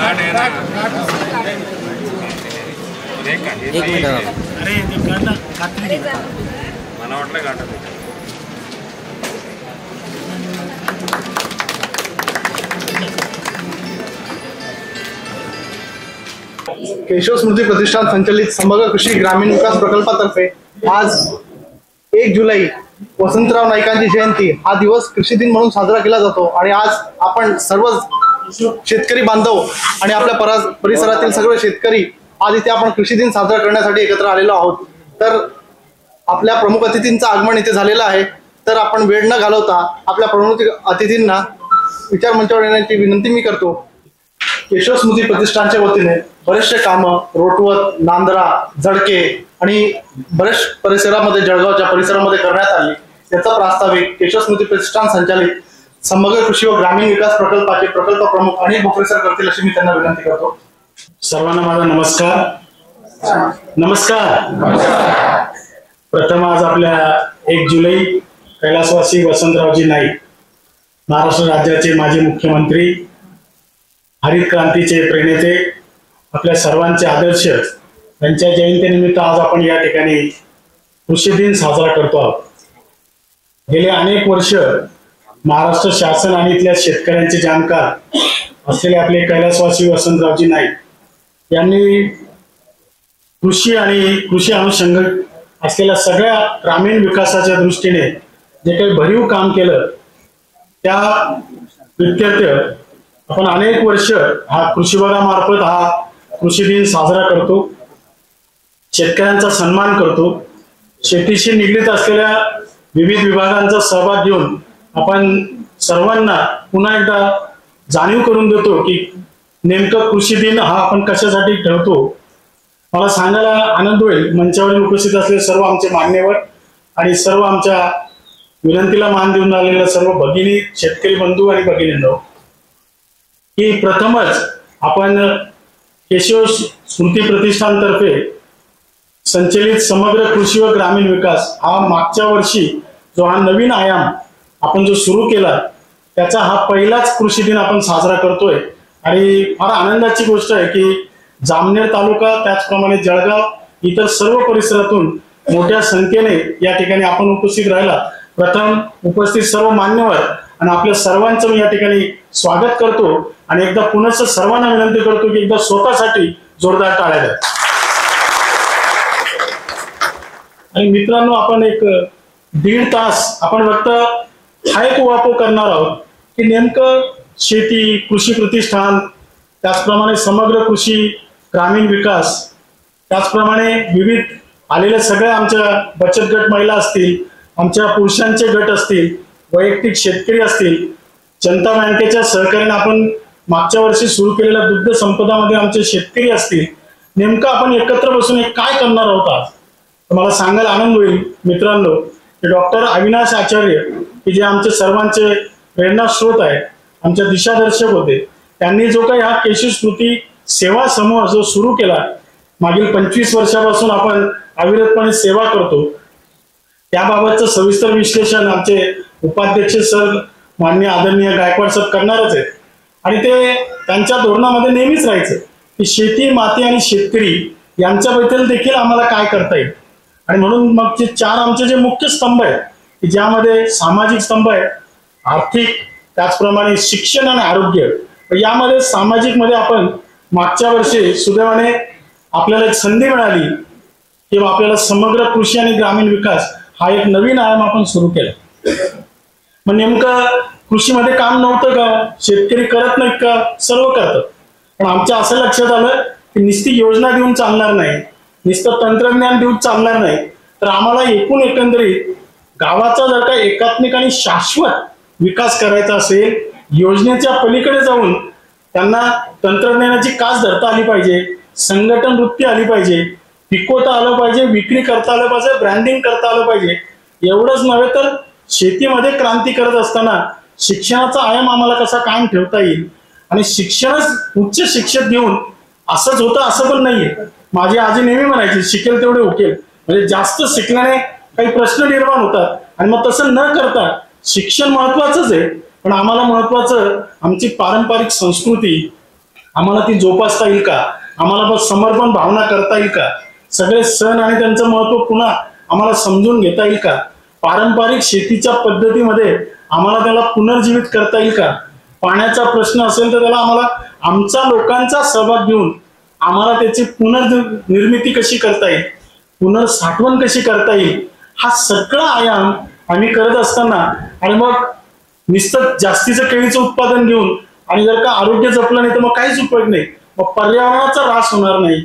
Minute अरे मला वाटलं गाठ केशव स्मृती प्रतिष्ठान संचलित समग्र कृषी ग्रामीण विकास प्रकल्पातर्फे आज 1 जुलै वसंतराव नाईकांची जयंती हा दिवस कृषी दिन म्हणून साजरा केला जातो। आणि आज आपण सर्व शेतकरी बांधव आणि आपल्या परिसरातील सगळे शेतकरी आज इथे आपण कृषी दिन साजरा करण्यासाठी एकत्र आलेलो आहोत। तर आपल्या प्रमुख अतिथींचं आगमन इथे झालेलं आहे, तर आपण वेळ न घालवता आपल्या प्रमुख अतिथींना विचार मंचावर येण्याची विनंती मी करतो। केशव स्मृती प्रतिष्ठानच्या वतीने बरेचसे कामं रोटवत, नांदरा, जडके आणि बरेच परिसरामध्ये जळगावच्या परिसरामध्ये करण्यात आली। याचा प्रास्ताविक केशव स्मृती प्रतिष्ठान संचालित समग्र कृषी व ग्रामीण विकास प्रकल्पाचे प्रकल्प प्रमुख अनिल भोकरेसर करतील अशी मी त्यांना विनंती करतो। सर्वांना माझा नमस्कार। प्रथम आज आपल्या 1 जुलै कैलासवासी वसंतरावजी नाईक, महाराष्ट्र राज्याचे माजी मुख्यमंत्री, हरित क्रांतीचे प्रणेते, आपल्या सर्वांचे आदर्श, त्यांच्या जयंतीनिमित्त आज आपण या ठिकाणी कृषी दिन साजरा करतो आहोत। गेले अनेक वर्ष महाराष्ट्र शासन आणि इथल्या शेतकऱ्यांचे जाणकार असलेले आपले कैलासवासी वसंतरावजी नाईक यांनी कृषी आणि कृषी अनुषंगाने असलेल्या सगळ्या ग्रामीण विकासाच्या दृष्टीने जे काही भरीव काम केलं, त्या प्रित्यर्थ आपण अनेक वर्ष हा कृषी विभागामार्फत हा कृषी दिन साजरा करतो, शेतकऱ्यांचा सन्मान करतो, शेतीशी निगडीत असलेल्या विविध विभागांचा सहभाग घेऊन आपण सर्वांना पुन्हा एकदा जाणीव करून देतो की नेमकं कृषी दिन हा आपण कशासाठी ठेवतो। मला सांगायला आनंद होईल मंचावर उपस्थित असलेले सर्व आमचे मान्यवर आणि सर्व आमच्या विनंतीला मान देऊन आलेल्या सर्व भगिनी, शेतकरी बंधू आणि भगिनींनो, की प्रथमच आपण केशव स्मृती प्रतिष्ठानतर्फे संचलित समग्र कृषी व ग्रामीण विकास हा मागच्या वर्षी जो हा नवीन आयाम आपण जो सुरू केला त्याचा हा पहिलाच कृषी दिन आपण साजरा करतोय। आणि फार आनंदाची गोष्ट आहे की जामनेर तालुका, त्याचप्रमाणे जळगाव, इतर सर्व परिसरातून मोठ्या संख्येने या ठिकाणी आपण उपस्थित राहिला। प्रथम उपस्थित सर्व मान्यवर आणि आपल्या सर्वांचं मी या ठिकाणी स्वागत करतो आणि एकदा पुन्हा सर्वांना विनंती करतो की एकदा स्वतःसाठी जोरदार टाळ्या द्या। आणि मित्रांनो, आपण एक 1.5 तास आपण फक्त हा एक वापर करणार आहोत की नेमकं शेती, कृषी प्रतिष्ठान, त्याचप्रमाणे समग्र कृषी ग्रामीण विकास, त्याचप्रमाणे विविध आलेल्या सगळ्या आमच्या बचत गट महिला असतील, आमच्या पुरुषांचे गट असतील, वैयक्तिक शेतकरी असतील, जनता बँकेच्या सहकार्याने आपण मागच्या वर्षी सुरू केलेल्या दुग्ध संपदामध्ये आमचे शेतकरी असतील, नेमकं आपण एकत्र बसून काय करणार आहोत आज, तर मला सांगायला आनंद होईल मित्रांनो की डॉक्टर अविनाश आचार्य की जे आमचे सर्वांचे प्रेरणा स्रोत आहेत, आमच्या दिशादर्शक होते, त्यांनी जो काही हा केशव स्मृती सेवा समूह जो सुरू केला, मागील 25 वर्षापासून आपण अविरतपणे सेवा करतो, त्याबाबतचं सविस्तर विश्लेषण आमचे उपाध्यक्ष सर माननीय आदरणीय गायकवाड सर करणारच आहेत। आणि ते त्यांच्या धोरणामध्ये नेहमीच राहायचं की शेती, माती आणि शेतकरी यांच्याबद्दल देखील आम्हाला काय करता येईल। आणि म्हणून मग जे 4 आमचे जे मुख्य स्तंभ आहेत की ज्यामध्ये सामाजिक स्तंभ आहे, आर्थिक, त्याचप्रमाणे शिक्षण आणि आरोग्य। यामध्ये सामाजिक मध्ये आपण मागच्या वर्षी सुदैवाने आपल्याला एक संधी मिळाली की आपल्याला समग्र कृषी आणि ग्रामीण विकास हा एक नवीन आयाम आपण सुरू केला। मग नेमकं कृषीमध्ये काम नव्हतं का, शेतकरी करत नाहीत का, सर्व करतात, पण आमच्या असं लक्षात आलं की नुसती योजना देऊन चालणार नाही, नुसतं तंत्रज्ञान देऊन चालणार नाही, तर आम्हाला एकंदरीत गावाचा जर का एकात्मिक आणि शाश्वत विकास करायचा असेल, योजनेच्या पलीकडे जाऊन त्यांना तंत्रज्ञानाची कास धरता आली पाहिजे, संघटन वृत्ती आली पाहिजे, पिकवता आलं पाहिजे, विक्री करता आलं पाहिजे, ब्रँडिंग करता आलं पाहिजे। एवढंच नव्हे तर शेतीमध्ये क्रांती करत असताना शिक्षणाचा आयाम आम्हाला कसा कायम ठेवता येईल, आणि शिक्षणच उच्च शिक्षित घेऊन असंच होतं असं पण नाहीये। माझी आजी नेहमी म्हणायची शिकेल तेवढे उकेल, म्हणजे जास्त शिकल्याने काही प्रश्न निर्माण होतात, आणि मग तसं न करता शिक्षण महत्वाचंच आहे, पण आम्हाला महत्वाचं आमची पारंपरिक संस्कृती, आम्हाला ती जोपासता येईल का, आम्हाला समर्पण भावना करता येईल का, सगळे सण आणि त्यांचं महत्व पुन्हा आम्हाला समजून घेता येईल का, पारंपरिक शेतीच्या पद्धतीमध्ये आम्हाला त्याला पुनर्जीवित करता येईल का, पाण्याचा प्रश्न असेल तर त्याला आम्हाला आमचा लोकांचा सहभाग घेऊन आम्हाला त्याची पुनर्निर्मिती कशी करता येईल, पुनर्साठवण कशी करता येईल, हा सगळा आयाम आम्ही करत असताना आणि मग नुसतं जास्तीचं केळीचं उत्पादन घेऊन आणि जर का आरोग्य जपलं नाही तर मग काहीच उपयोग नाही, मग पर्यावरणाचा ऱ्हास होणार नाही.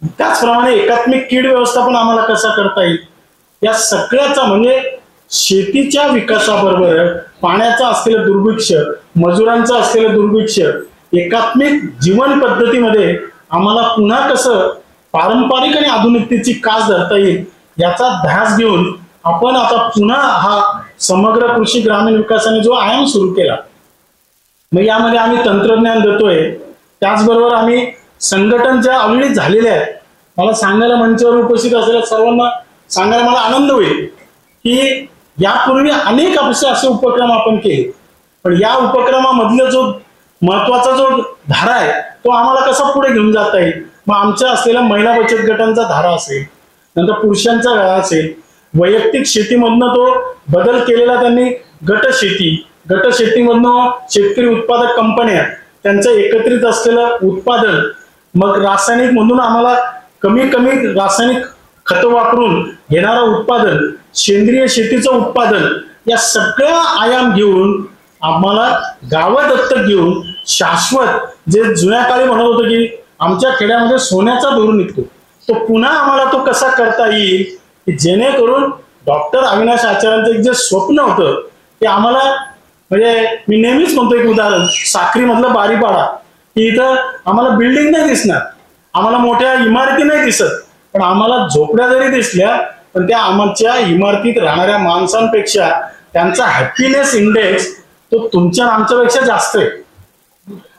त्याचप्रमाणे एकात्मिक कीड व्यवस्थापन आम्हाला कसा करता येईल, या सगळ्याचा म्हणजे शेतीच्या विकासाबरोबर पाण्याचं असलेलं दुर्भिक्ष, मजुरांचं असलेलं दुर्भिक्ष, एकात्मिक जीवन पद्धतीमध्ये आम्हाला पुन्हा कसं पारंपरिक आणि आधुनिकतेची कास धरता येईल याचा ध्यास घेऊन आपण आता पुन्हा हा समग्र कृषी ग्रामीण विकासाने जो आयाम सुरू केला, मग यामध्ये आम्ही तंत्रज्ञान देतोय, त्याचबरोबर आम्ही संघटन ज्या ऑलरेडी झालेल्या आहेत, मला सांगायला मंचावर उपस्थित असलेल्या सर्वांना सांगायला मला आनंद होईल की यापूर्वी अनेक असे उपक्रम आपण केले, पण या उपक्रमामधला जो महत्वाचा जो धारा आहे तो आम्हाला कसा पुढे घेऊन जाता येईल. मग आमच्या असलेल्या महिला बचत गटांचा धारा असेल, नंतर पुरुषांचा धारा असेल, वैयक्तिक शेतीमधनं तो बदल केलेला त्यांनी गट शेतीमधनं शेतकरी उत्पादक कंपन्या त्यांचं एकत्रित असलेलं उत्पादन, मग रासायनिक मधून आम्हाला कमी रासायनिक खतं वापरून घेणारं उत्पादन, सेंद्रिय शेतीचं उत्पादन, या सगळ्या आयाम घेऊन आम्हाला गावं दत्तक घेऊन शाश्वत जे जुन्या काळी म्हणत होतं की आमच्या खेड्यामध्ये सोन्याचा धूर निघतो, तो पुन्हा आम्हाला तो कसा करता येईल की जेणेकरून डॉक्टर अविनाश आचार्यांचं एक जे स्वप्न होतं ते आम्हाला, म्हणजे मी नेहमीच म्हणतो एक उदाहरण, साक्रीमधलं बारीपाडा की इथं आम्हाला बिल्डिंग नाही दिसणार, आम्हाला मोठ्या इमारती नाही दिसत, पण आम्हाला झोपड्या जरी दिसल्या पण त्या आमच्या इमारतीत राहणाऱ्या माणसांपेक्षा त्यांचा हॅपीनेस इंडेक्स तो तुमच्या आमच्यापेक्षा जास्त आहे.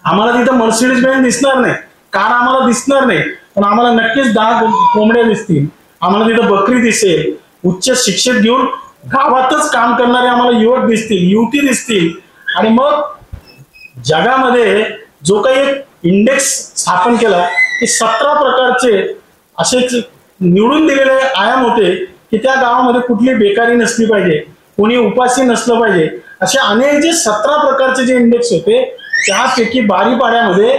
आम्हाला तिथं मर्सिडीज बेंज दिसणार नाही, कार आम्हाला दिसणार नाही, पण आम्हाला नक्कीच 10 कोंबड्या दिसतील, आम्हाला तिथं बकरी दिसेल, उच्च शिक्षित घेऊन गावातच काम करणारे आम्हाला युवक दिसतील, युवती दिसतील, आणि मग जगामध्ये जो काही एक इंडेक्स स्थापन केला की 17 प्रकारचे असेच निवडून दिलेले आयाम होते की त्या गावामध्ये कुठली बेकारी नसली पाहिजे, कोणी उपाशी नसलं पाहिजे, असे अनेक जे 17 प्रकारचे जे इंडेक्स होते त्यापैकी बारीपाड्यामध्ये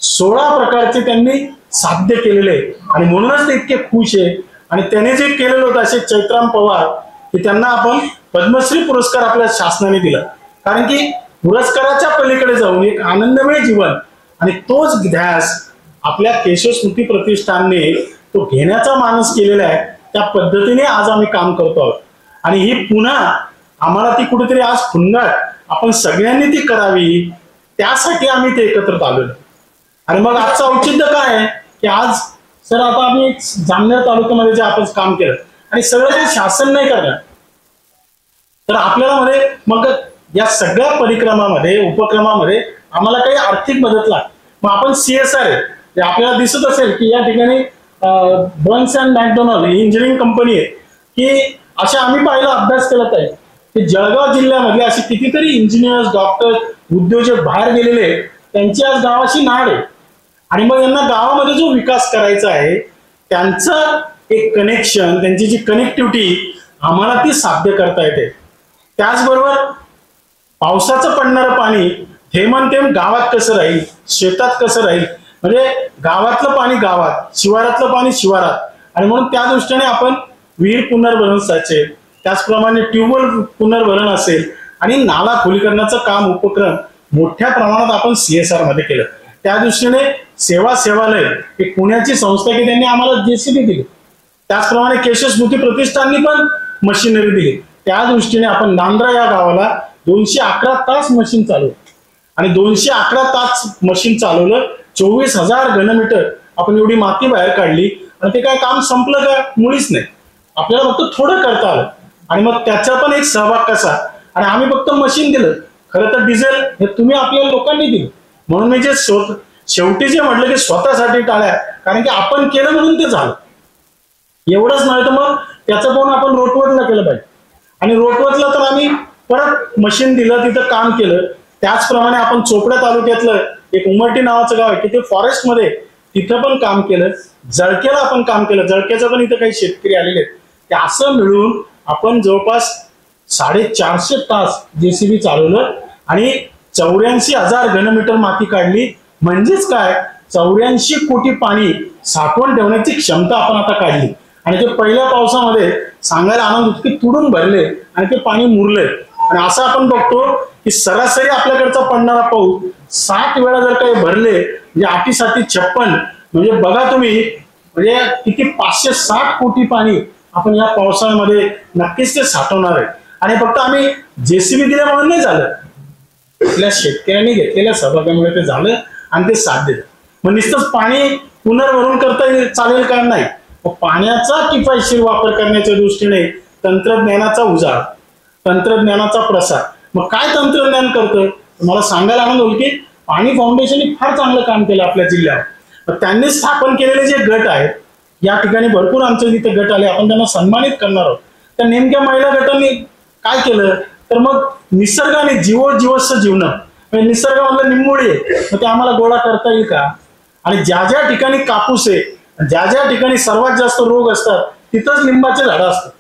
16 प्रकारचे त्यांनी साध्य केलेले, आणि म्हणूनच ते इतके खुश आहे. आणि त्याने जे केलेलं होतं असे चैत्राम पवार की त्यांना आपण पद्मश्री पुरस्कार आपल्या शासनाने दिला, कारण की पुरस्काराच्या पलीकडे जाऊन एक आनंदमय जीवन आणि तोच ध्यास आपल्या केशव स्मृती प्रतिष्ठानने तो घेण्याचा मानस केलेला आहे. त्या पद्धतीने आज आम्ही काम करतो आहोत आणि ही पुन्हा आम्हाला ती कुठेतरी आज फुंगाट आपण सगळ्यांनी ती करावी, त्यासाठी आम्ही ते एकत्रित आलो. आणि मग आजचं औचित्य काय आहे की आज सर आता आम्ही जामनेर तालुक्यामध्ये जे आपण काम केलं आणि सगळं काही शासन नाही करणार, तर आपल्याला मध्ये मग या सगळ्या उपक्रमामध्ये आम्हाला काही आर्थिक मदत लागते. मग आपण CSR आहे, आपल्याला दिसत असेल की या ठिकाणी Burns and McDonald engineering company आहे की अशा आम्ही पाहिला अभ्यास करत आहे की जळगाव जिल्ह्यामधले असे कितीतरी इंजिनियर्स, डॉक्टर, उद्योजक बाहेर गेलेले त्यांची आज गावाशी नाड आहे. आणि मग यांना गावामध्ये जो विकास करायचा आहे त्यांचं एक कनेक्शन, त्यांची जी कनेक्टिव्हिटी आम्हाला ती साध्य करता येते. त्याचबरोबर पावसाचं पडणारं पाणी थेंबन थेंब गावात कसं राहील, शेतात कसं राहील, म्हणजे गावातलं पाणी गावात, शिवारातलं पाणी शिवारात, आणि म्हणून त्या दृष्टीने आपण विहीर पुनर्भरण असेल, त्याचप्रमाणे ट्यूबवेल पुनर्भरण असेल आणि नाला खोलीकरणाचं काम उपक्रम मोठ्या प्रमाणात आपण CSR मध्ये केलं. त्या दृष्टीने सेवालय ही पुण्याची संस्था की त्यांनी आम्हाला JCB दिली, त्याचप्रमाणे केशव स्मृती प्रतिष्ठाननी पण मशिनरी दिली. त्या दृष्टीने आपण नांद्रा या गावाला 211 तास मशीन चालवलं आणि 211 तास मशीन चालवलं, 24,000 घनमीटर आपण एवढी माती बाहेर काढली आणि ते काय काम संपलं का, मुळीच नाही. आपल्याला फक्त थोडं करता आलं आणि मग त्याचा पण एक सहभाग कसा, आणि आम्ही फक्त मशीन दिलं, खरं तर डिझेल हे तुम्ही आपल्या लोकांनी दिलं. म्हणून मी जे शेवटी जे म्हटलं की स्वतःसाठी टाळ्या, कारण की आपण केलं म्हणून ते झालं. एवढंच नाही तर मग त्याचं पण आपण रोटवतला केलं पाहिजे, आणि रोटवतला तर आम्ही परत मशीन दिलं, तिथं काम केलं. त्याचप्रमाणे आपण चोपडा तालुक्यातलं एक उमरटी नावाचं गाव आहे की ते फॉरेस्टमध्ये तिथं पण काम केलं, जळक्याला आपण काम केलं, जळक्याचं पण इथं काही शेतकरी आलेले आहेत. ते असं मिळून आपण जवळपास 450 तास जेसीबी चालवलं आणि 84,000 घनमीटर माती काढली. म्हणजेच काय, 84 कोटी पाणी साठवून ठेवण्याची क्षमता आपण आता काढली. आणि ते पहिल्या पावसामध्ये सांगायला आनंद होतो की तुडून भरले आणि ते पाणी मुरले. आणि असं आपण बघतो की सरासरी आपल्याकडचा पडणारा पाऊस 7 वेळा जर काही भरले म्हणजे 8×7=56, म्हणजे बघा तुम्ही, म्हणजे किती 560 कोटी पाणी आपण या पावसाळ्यामध्ये नक्कीच ते साठवणार आहे. आणि फक्त आम्ही जेसीबी दिल्या म्हणून नाही झालं, आपल्या शेतकऱ्यांनी घेतलेल्या सहभागामुळे ते झालं आणि ते साध्य झालं. मग नुसतंच पाणी पुनर्भरून करता चालेल का? नाही. पाण्याचा किफायतशीर वापर करण्याच्या दृष्टीने तंत्रज्ञानाचा उजाळ, तंत्रज्ञानाचा प्रसार. मग काय तंत्रज्ञान करतं मला सांगायला आनंद होईल की पाणी फाउंडेशनने फार चांगलं काम केलं आपल्या जिल्ह्यावर. त्यांनी स्थापन केलेले जे गट आहेत, या ठिकाणी भरपूर आमच्या जिथे गट आले, आपण त्यांना सन्मानित करणार आहोत. त्या नेमक्या महिला गटांनी काय केलं तर मग निसर्गाने जीवस्व जीवनं, म्हणजे निसर्गामधलं निंबोळी आहे, मग ते आम्हाला गोळा करता येईल का? आणि ज्या ज्या ठिकाणी कापूस आहे, ज्या ज्या ठिकाणी सर्वात जास्त रोग असतात तिथंच लिंबाचे झाडं असतात.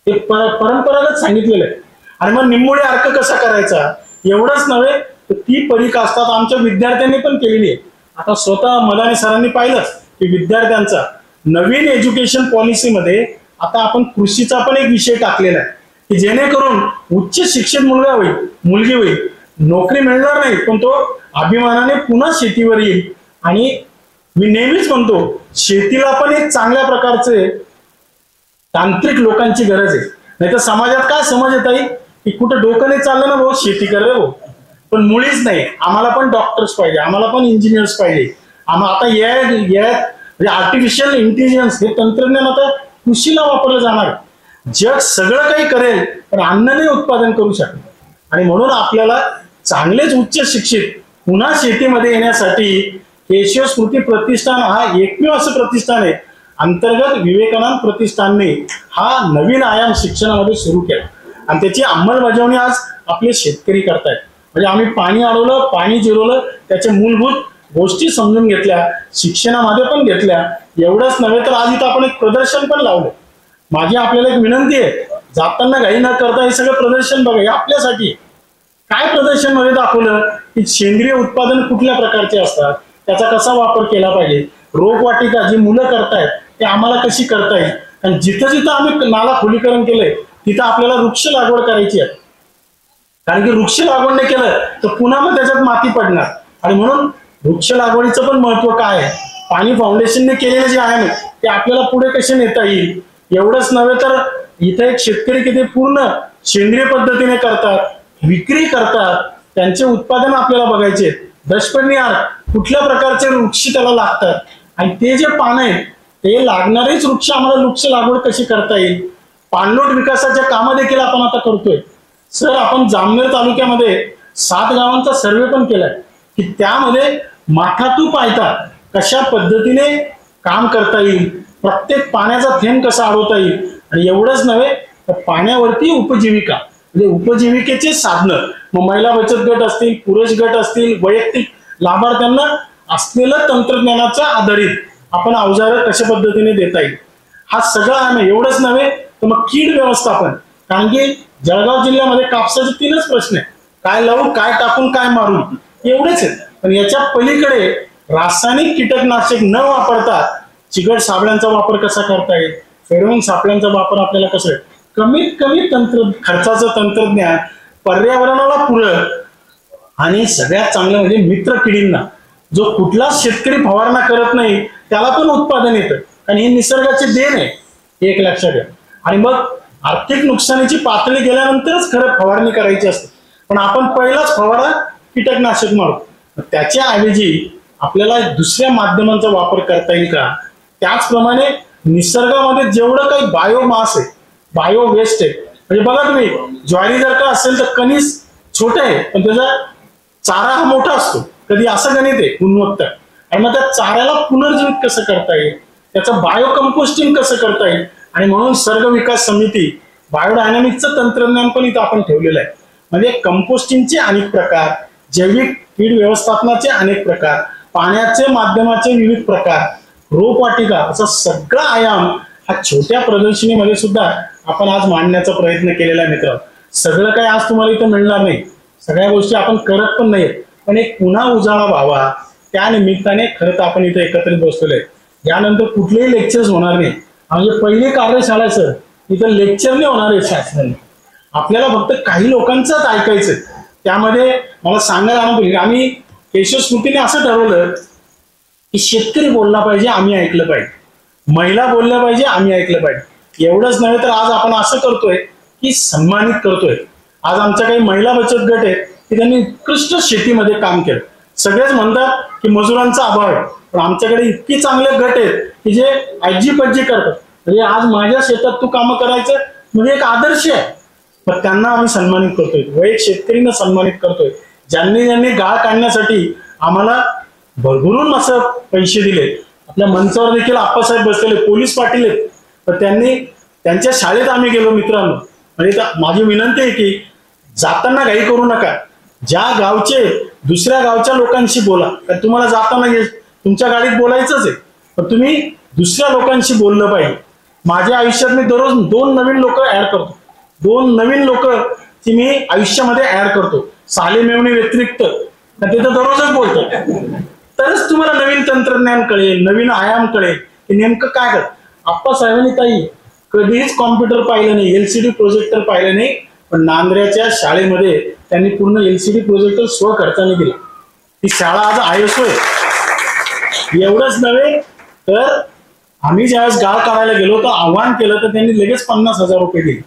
हे परंपरागत सांगितलेलं आहे. आणि मग निंबोळी अर्क कसा करायचा एवढंच नव्हे तर ती परिकाष्ठा आमच्या विद्यार्थ्यांनी पण केलेली आहे. आता स्वतः मदानी सरांनी पाहिलं की विद्यार्थ्यांचा नवीन एज्युकेशन पॉलिसीमध्ये आता आपण कृषीचा पण एक विषय टाकलेला आहे की जेणेकरून उच्च शिक्षित मुलगा होईल, मुलगी होईल, नोकरी मिळणार नाही पण तो अभिमानाने पुन्हा शेतीवर येईल. आणि मी नेहमीच म्हणतो शेतीला पण एक चांगल्या प्रकारचे तांत्रिक लोकांची गरज आहे. नाही तर समाजात काय समज येत आहे की कुठं डोकं नाही चाललं ना भाऊ शेती कर रे भाऊ, पण मुळीच नाही. आम्हाला पण डॉक्टर्स पाहिजे, आम्हाला पण इंजिनियर्स पाहिजे. आता म्हणजे आर्टिफिशियल इंटेलिजन्स हे तंत्रज्ञान आता कृषीला वापरलं जाणार. जग सगळं काही करेल पण अन्न नाही उत्पादन करू शकत. आणि म्हणून आपल्याला चांगलेच उच्च शिक्षित पुन्हा शेतीमध्ये येण्यासाठी केशव स्मृती प्रतिष्ठान हा एकमेव असं प्रतिष्ठान आहे, अंतर्गत विवेकानंद प्रतिष्ठानने हा नवीन आयाम शिक्षणामध्ये सुरू केला आणि त्याची अंमलबजावणी आज आपले शेतकरी करतायत. म्हणजे आम्ही पाणी अडवलं, पाणी जिरवलं, त्याच्या मूलभूत गोष्टी समजून घेतल्या, शिक्षणामध्ये पण घेतल्या. एवढंच नव्हे तर आज इथं आपण एक प्रदर्शन पण लावलं. माझी आपल्याला एक विनंती आहे, जाताना घाई न करता हे सगळं प्रदर्शन बघा. हे आपल्यासाठी काय प्रदर्शन मध्ये दाखवलं की सेंद्रिय उत्पादन कुठल्या प्रकारचे असतात, त्याचा कसा वापर केला पाहिजे, रोपवाटिका जी मुलं करतायत ते आम्हाला कशी करता येईल. आणि जिथं जिथं आम्ही नाला खोलीकरण केलंय तिथं आपल्याला वृक्ष लागवड करायची आहे. कारण की वृक्ष लागवड नाही केलं तर पुन्हा मग त्याच्यात माती पडणार. आणि म्हणून वृक्ष लागवडीचं पण महत्व काय आहे, पाणी फाउंडेशनने केलेले जे आहे ते आपल्याला पुढे कसे नेता येईल. एवढंच नव्हे तर इथे एक शेतकरी किती पूर्ण सेंद्रिय पद्धतीने करतात, विक्री करतात, त्यांचे उत्पादन आपल्याला बघायचे. दशपर्णी कुठल्या प्रकारचे वृक्ष त्याला लागतात आणि ते जे पान आहेत ते लागणारेच वृक्ष आम्हाला वृक्ष लागवड कशी करता येईल. पाणलोट विकासाच्या कामं देखील आपण आता करतोय. सर आपण जामनेर तालुक्यामध्ये 7 गावांचा सर्वे पण केलाय की त्यामध्ये माथातू पायता कशा पद्धतीने काम करता येईल, प्रत्येक पाण्याचा थेंब कसा अडवता येईल. आणि एवढंच नव्हे तर पाण्यावरती उपजीविका म्हणजे उपजीविकेचे साधनं, मग महिला बचत गट असतील, पुरुष गट असतील, वैयक्तिक लाभार्थ्यांना असलेलं तंत्रज्ञानाच्या आधारित आपण अवजारं कशा पद्धतीने देता येईल हा सगळा आहे. एवढंच नव्हे तर मग कीड व्यवस्थापन, कारण की जळगाव जिल्ह्यामध्ये कापसाचे 3च प्रश्न आहे, काय लावू, काय टाकून, काय मारू, एवढेच आहेत. पण याच्या पलीकडे रासायनिक कीटकनाशक न वापरता चिकट साबणांचा वापर कसा करता येईल, फेरोमोन सापळ्यांचा वापर आपल्याला कसं आहे, कमीत कमी खर्चाचं तंत्रज्ञान, पर्यावरणाला पूरक आणि सगळ्यात चांगलं म्हणजे मित्र किडींना. जो कुठला शेतकरी फवारणा करत नाही त्याला पण उत्पादन येतं, कारण ही निसर्गाची देण आहे, हे एक लक्षात घ्या. आणि मग आर्थिक नुकसानीची पातळी गेल्यानंतरच खरं फवारणी करायची असते. पण आपण पहिलाच फवारा कीटकनाशक मारतो. त्याच्या ऐवजी आपल्याला दुसऱ्या माध्यमांचा वापर करता येईल का. त्याचप्रमाणे निसर्गामध्ये जेवढं काही बायोमास आहे, बायो वेस्ट आहे, म्हणजे बघा तुम्ही ज्वारी जर का असेल तर कणीस छोटे आहे पण त्याचा चारा हा मोठा असतो, कधी असं गणित आहे गुणवत्ता. आणि मग त्या चाऱ्याला पुनर्जीवित कसं करता येईल, त्याचं बायो कंपोस्टिंग कसं करता येईल. आणि म्हणून सर्ग विकास समिती बायोडायनामिक्सचं तंत्रज्ञान पण इथं आपण ठेवलेलं आहे. म्हणजे कंपोस्टिंगचे अनेक प्रकार, जैविक कीड व्यवस्थापनाचे अनेक प्रकार, पाण्याचे माध्यमाचे विविध प्रकार, रोपवाटिका, असा सगळा आयाम हा छोट्या प्रदर्शनीमध्ये सुद्धा आपण आज मांडण्याचा प्रयत्न केलेला आहे मित्र. सगळं काही आज तुम्हाला इथं मिळणार नाही, सगळ्या गोष्टी आपण करत पण नाहीत, पण एक पुन्हा उजाळा व्हावा त्या निमित्ताने खरं तर आपण इथं एकत्रित बसलेलो आहे. यानंतर कुठलेही लेक्चर्स होणार नाही, म्हणजे पहिली कार्यशाळा सर इथं लेक्चर नाही होणार आहे शासनाने, आपल्याला फक्त काही लोकांचंच ऐकायचं. त्यामध्ये मला सांगायला आनंद, आम्ही केशव स्मृतीने असं ठरवलं की शेतकरी बोलला पाहिजे, आम्ही ऐकलं पाहिजे, महिला बोलल्या पाहिजे, आम्ही ऐकलं पाहिजे. एवढंच नव्हे तर आज आपण असं करतोय की सन्मानित करतोय. आज आमच्या काही महिला बचत गट आहेत की त्यांनी उत्कृष्ट शेतीमध्ये काम केलं. सगळेच म्हणतात की मजुरांचा अभाव आहे, पण आमच्याकडे इतकी चांगले गट आहेत की जे आजी पज्जी करतात. म्हणजे आज माझ्या शेतात तू कामं करायचं म्हणजे एक आदर्श आहे, पण त्यांना आम्ही सन्मानित करतोय, व एक शेतकरींना सन्मानित करतोय ज्यांनी गाळ काढण्यासाठी आम्हाला भरभरून असं पैसे दिले. आपल्या मंचावर देखील आप्पासाहेब बसलेले पोलीस पाटील आहेत, तर त्यांनी त्यांच्या शाळेत आम्ही गेलो मित्रांनो. म्हणजे माझी विनंती आहे की जाताना घाई करू नका, ज्या गावचे दुसऱ्या गावच्या लोकांशी बोला, कारण तुम्हाला जाताना तुमच्या गाडीत बोलायचंच आहे, पण तुम्ही दुसऱ्या लोकांशी बोललं पाहिजे. माझ्या आयुष्यात मी दररोज 2 नवीन लोक ऍड करतो, 2 नवीन लोक ती मी आयुष्यामध्ये ऍड करतो, साले मेवणी व्यतिरिक्त, ते तर दररोजच बोलतो. तरच तुम्हाला नवीन तंत्रज्ञान कळेल, नवीन आयाम कळेल की नेमकं काय करत. आप्पासाहेबांनी ताई कधीच कॉम्प्युटर पाहिलं नाही, LCD प्रोजेक्टर पाहिलं नाही, पण नांद्र्याच्या शाळेमध्ये त्यांनी पूर्ण LCD प्रोजेक्टर स्वखर्चाने दिला. ती शाळा आज ISO आहे. एवढंच नव्हे तर आम्ही ज्यावेळेस गाळ काढायला गेलो तर आव्हान केलं तर त्यांनी लगेच 50,000 रुपये दिले.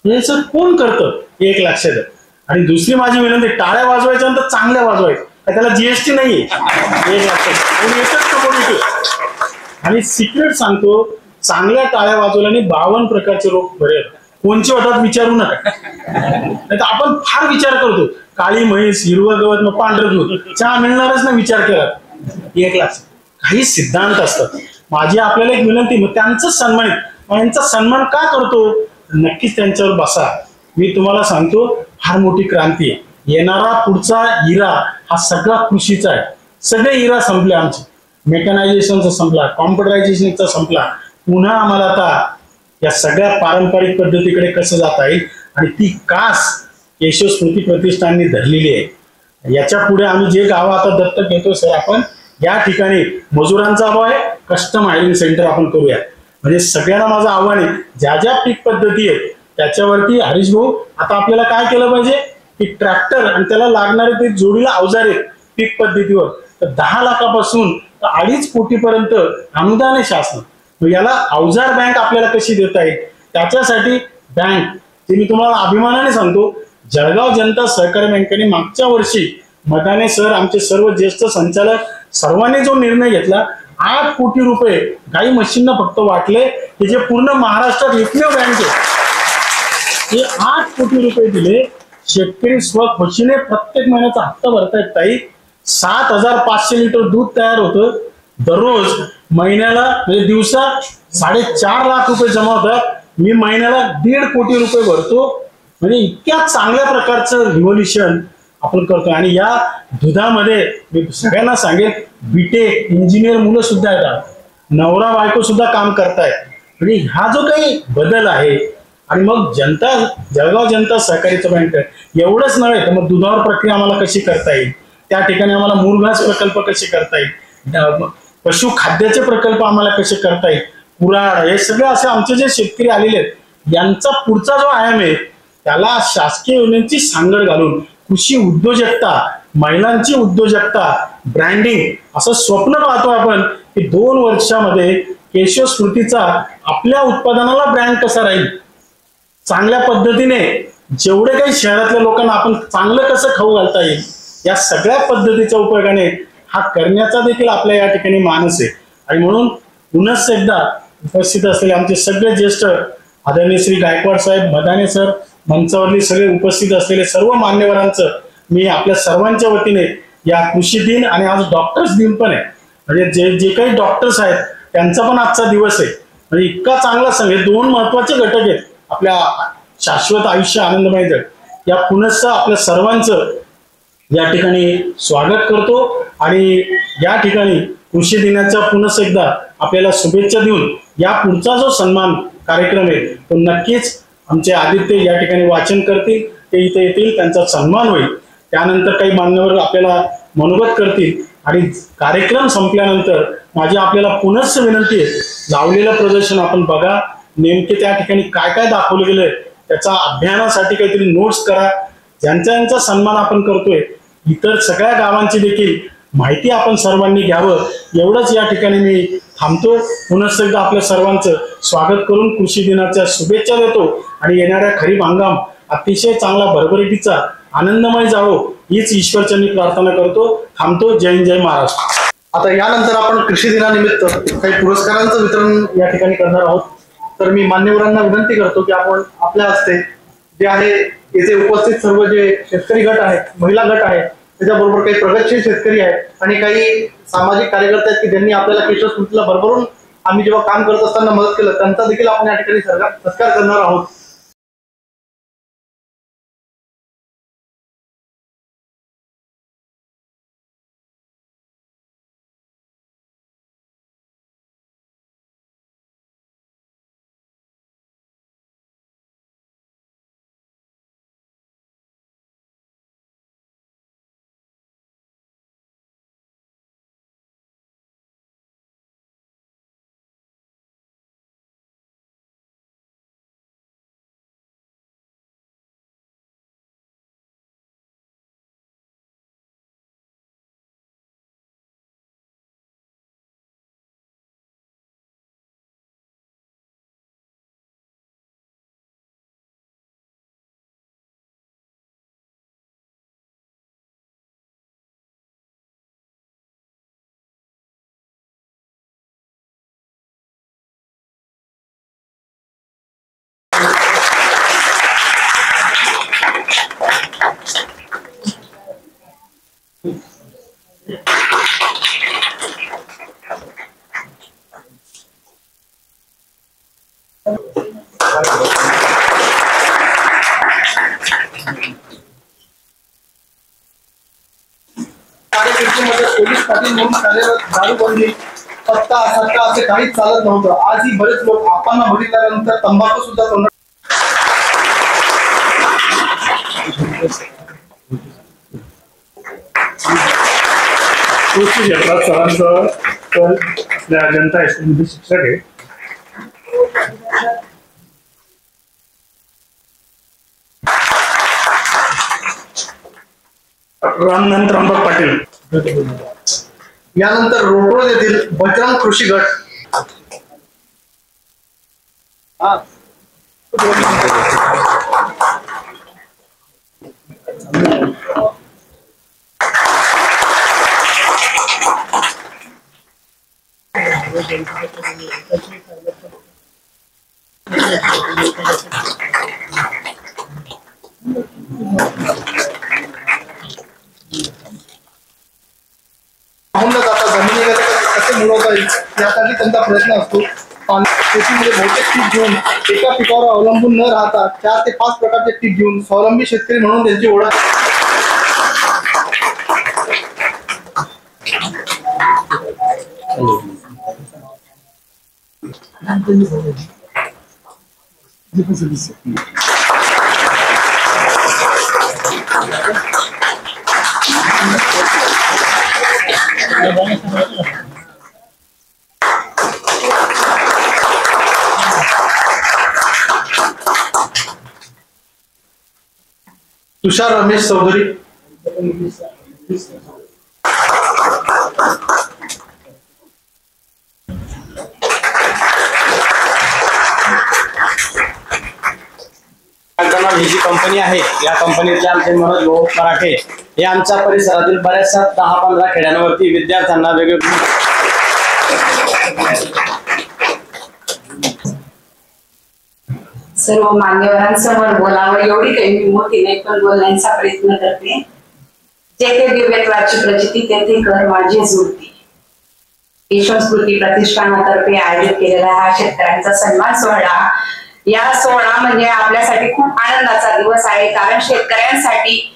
हे सर कोण करतं हे एक लक्षात आहे. आणि दुसरी माझी विनंती, टाळ्या वाजवायच्या नंतर चांगल्या वाजवायच्या, त्याला GST नाहीये, एक लक्षात. आणि एकच कमोडिटी. आणि सिक्रेट सांगतो, चांगल्या टाळ्या वाजवल्याने 52 प्रकारचे रोग बरे होतात. कोणचे होतात विचारू नका. नाही तर आपण फार विचार करतो, काळी म्हैस, हिरवं गवत, मग पांढरं दूध, चहा मिळणारच ना विचार केला. एक लक्षात, काही सिद्धांत असतात. माझी आपल्याला एक विनंती, मग त्यांचा सन्मानित, यांचा सन्मान का करतो, नक्कीच त्यांच्यावर बसा. मी तुम्हाला सांगतो फार मोठी क्रांती आहे. येणारा पुढचा इरा हा सगळा कृषीचा आहे. सगळे इरा संपले आमचे, मेकॅनायझेशनचा संपला, कॉम्प्युटरायझेशनचा संपला. पुन्हा आम्हाला आता या सगळ्या पारंपरिक पद्धतीकडे कसं जाता येईल, आणि ती कास केशव स्मृती प्रतिष्ठानने धरलेली आहे. याच्या पुढे आम्ही जे गाव आता दत्तक घेतो सर, आपण या ठिकाणी मजुरांचा अभाव आहे, कस्टम हायरिंग सेंटर आपण करूया. म्हणजे सगळ्यांना माझं आव्हान आहे, ज्या ज्या पीक पद्धती आहेत त्याच्यावरती हरीश भाऊ आता आपल्याला काय केलं पाहिजे की ट्रॅक्टर आणि त्याला लागणारे ते जोडीला अवजार आहेत पीक पद्धतीवर, तर 10 लाखापासून 2.5 कोटीपर्यंत अनुदान आहे शासन. याला अवजार बँक आपल्याला कशी देता येईल, त्याच्यासाठी बँक, जे मी तुम्हाला अभिमानाने सांगतो, जळगाव जनता सहकारी बँकेने मागच्या वर्षी मदाने सर, आमचे सर्व ज्येष्ठ संचालक सर्वांनी जो निर्णय घेतला, 8 कोटी रुपये गाई म्हशींना फक्त वाटले, की जे पूर्ण महाराष्ट्रात एकमेव बँक आहे, हे 8 कोटी रुपये दिले. शेतकरी स्वखुशीने प्रत्येक महिन्याचा हप्ता भरतायत ताई. 7,500 लिटर दूध तयार होतं दररोज. महिन्याला म्हणजे दिवसा 4.5 लाख रुपये जमा होतात. मी महिन्याला 1.5 कोटी रुपये भरतो. म्हणजे इतक्या चांगल्या प्रकारचं रिव्होल्युशन आपण करतो. आणि या दुधामध्ये मी सगळ्यांना सांगेन, बीटेक इंजिनियर मुलं सुद्धा येतात, नवरा बायको सुद्धा काम करतायत. म्हणजे हा जो काही बदल आहे, आणि मग जनता, जळगाव जनता सहकारीचं बँक, एवढंच नव्हे तर मग दुधावर प्रक्रिया आम्हाला कशी करता येईल, त्या ठिकाणी आम्हाला मुरघास प्रकल्प कसे करता येईल, पशु खाद्याचे प्रकल्प आम्हाला कसे करता येईल, कुऱ्हाड, हे सगळे असे आमचे जे शेतकरी आलेले आहेत, यांचा पुढचा जो आयाम आहे त्याला शासकीय योजनेची सांगड घालून कृषी उद्योजकता, महिलांची उद्योजकता, ब्रँडिंग, असं स्वप्न पाहतो आपण की 2 वर्षामध्ये केशव स्मृतीचा आपल्या उत्पादनाला ब्रँड कसा राहील, चांगल्या पद्धतीने जेवढे काही शहरातल्या लोकांना आपण चांगलं कसं खाऊ घालता येईल, या सगळ्या पद्धतीच्या उपयोगाने हा करण्याचा देखील आपल्या या ठिकाणी मानस आहे. आणि म्हणून पुनश्च एकदा उपस्थित असलेले आमचे सगळे ज्येष्ठ आदरणीय श्री गायकवाड साहेब, मदाने सर, मंचावरली सगळे उपस्थित असलेले सर्व मान्यवरांचं मी आपल्या सर्वांच्या वतीने या कृषी दिन, आणि आज डॉक्टर्स दिन पण आहे, म्हणजे जे काही डॉक्टर्स आहेत त्यांचा पण आजचा दिवस आहे. म्हणजे इतका चांगला संघ, 2 महत्वाचे घटक आहेत आपल्या शाश्वत आयुष्य आनंदमय जग. या पुनश्च आपल्या सर्वांचं या ठिकाणी स्वागत करतो आणि या ठिकाणी कृषी दिनाच्या पुन्हा एकदा आपल्याला शुभेच्छा देऊन या पुढचा जो सन्मान कार्यक्रम आहे तो नक्कीच आमचे आदित्य या ठिकाणी वाचन करतील, ते इथे येतील, त्यांचा सन्मान होईल. त्यानंतर काही मान्यवर आपल्याला मनोगत करतील आणि कार्यक्रम संपल्यानंतर माझी आपल्याला पुनश्च विनंती आहे, लावलेलं प्रदर्शन आपण बघा, नेमके त्या ठिकाणी काय काय दाखवलं गेलंय त्याचा अभियानासाठी काहीतरी नोट्स करा. ज्यांचा सन्मान आपण करतोय इतर सगळ्या गावांची देखील माहिती आपण सर्वांनी घ्यावं, एवढंच या ठिकाणी मी थांबतो. पुनश्च एकदा आपल्या सर्वांचं स्वागत करून कृषी दिनाच्या शुभेच्छा देतो आणि येणाऱ्या खरीप हंगाम अतिशय चांगला भरभराटीचा आनंदमय जावो हीच ईश्वरचरणी प्रार्थना करतो. थांबतो. जय हिंद, जय महाराष्ट्र. आता यानंतर आपण कृषी दिनानिमित्त काही पुरस्कारांचं वितरण या ठिकाणी करणार आहोत. तर मी मान्यवरांना विनंती करतो की आपण आपल्या हस्ते जे आहे येथे उपस्थित सर्व जे शेतकरी गट आहेत, महिला गट आहेत, त्याच्याबरोबर काही प्रगतशील शेतकरी आहेत आणि काही सामाजिक कार्यकर्ते आहेत की ज्यांनी आपल्याला केशव स्मृतीला भरभरून आम्ही जेव्हा काम करत असताना मदत केलं, त्यांचा देखील आपण या ठिकाणी सत्कार करणार आहोत. पोलीस पाटील म्हणून कार्यरत दारूबंदी पत्ता सत्ता असे काहीच चालत नव्हतं. आजही बरेच लोक आपणला बघितल्यानंतर तंबाखू सुद्धा तोंडात कृषी क्षेत्रात सरांचं तर आपल्या जनता हायस्कूलमध्ये शिक्षक आहे. रामनंद त्र्यंबक पाटील. यानंतर रोकडोज येथील बजरंग कृषी गट. जमिनीला कसे मिळवता येईल यासाठी त्यांचा प्रयत्न असतो. शेतीमध्ये बहुतेक पीक घेऊन एका पिकावर अवलंबून न राहता 4 ते 5 प्रकारचे पीक घेऊन स्वावलंबी शेतकरी म्हणून त्यांची ओळख. तुषार रमेश चौधरी. ही जी कंपनी आहे या कंपनीतले आमचे मनोज भाऊ मराठे हे आमच्या परिसरातील बऱ्याचशा 10-15 खेड्यांवरती विद्यार्थ्यांना वेगवेगळे सर्व मान्यवरांसमोर बोलावं एवढी काही मी मोठी नाही, पण बोलण्याचा प्रयत्न करते. जेथे दिव्यत्वाची प्रचिती तेथे कर माझी जुळती. केशव स्मृती प्रतिष्ठानातर्फे आयोजित केलेला हा शेतकऱ्यांचा सन्मान सोहळा, या सोहळा म्हणजे आपल्यासाठी खूप आनंदाचा दिवस आहे. कारण शेतकऱ्यांसाठी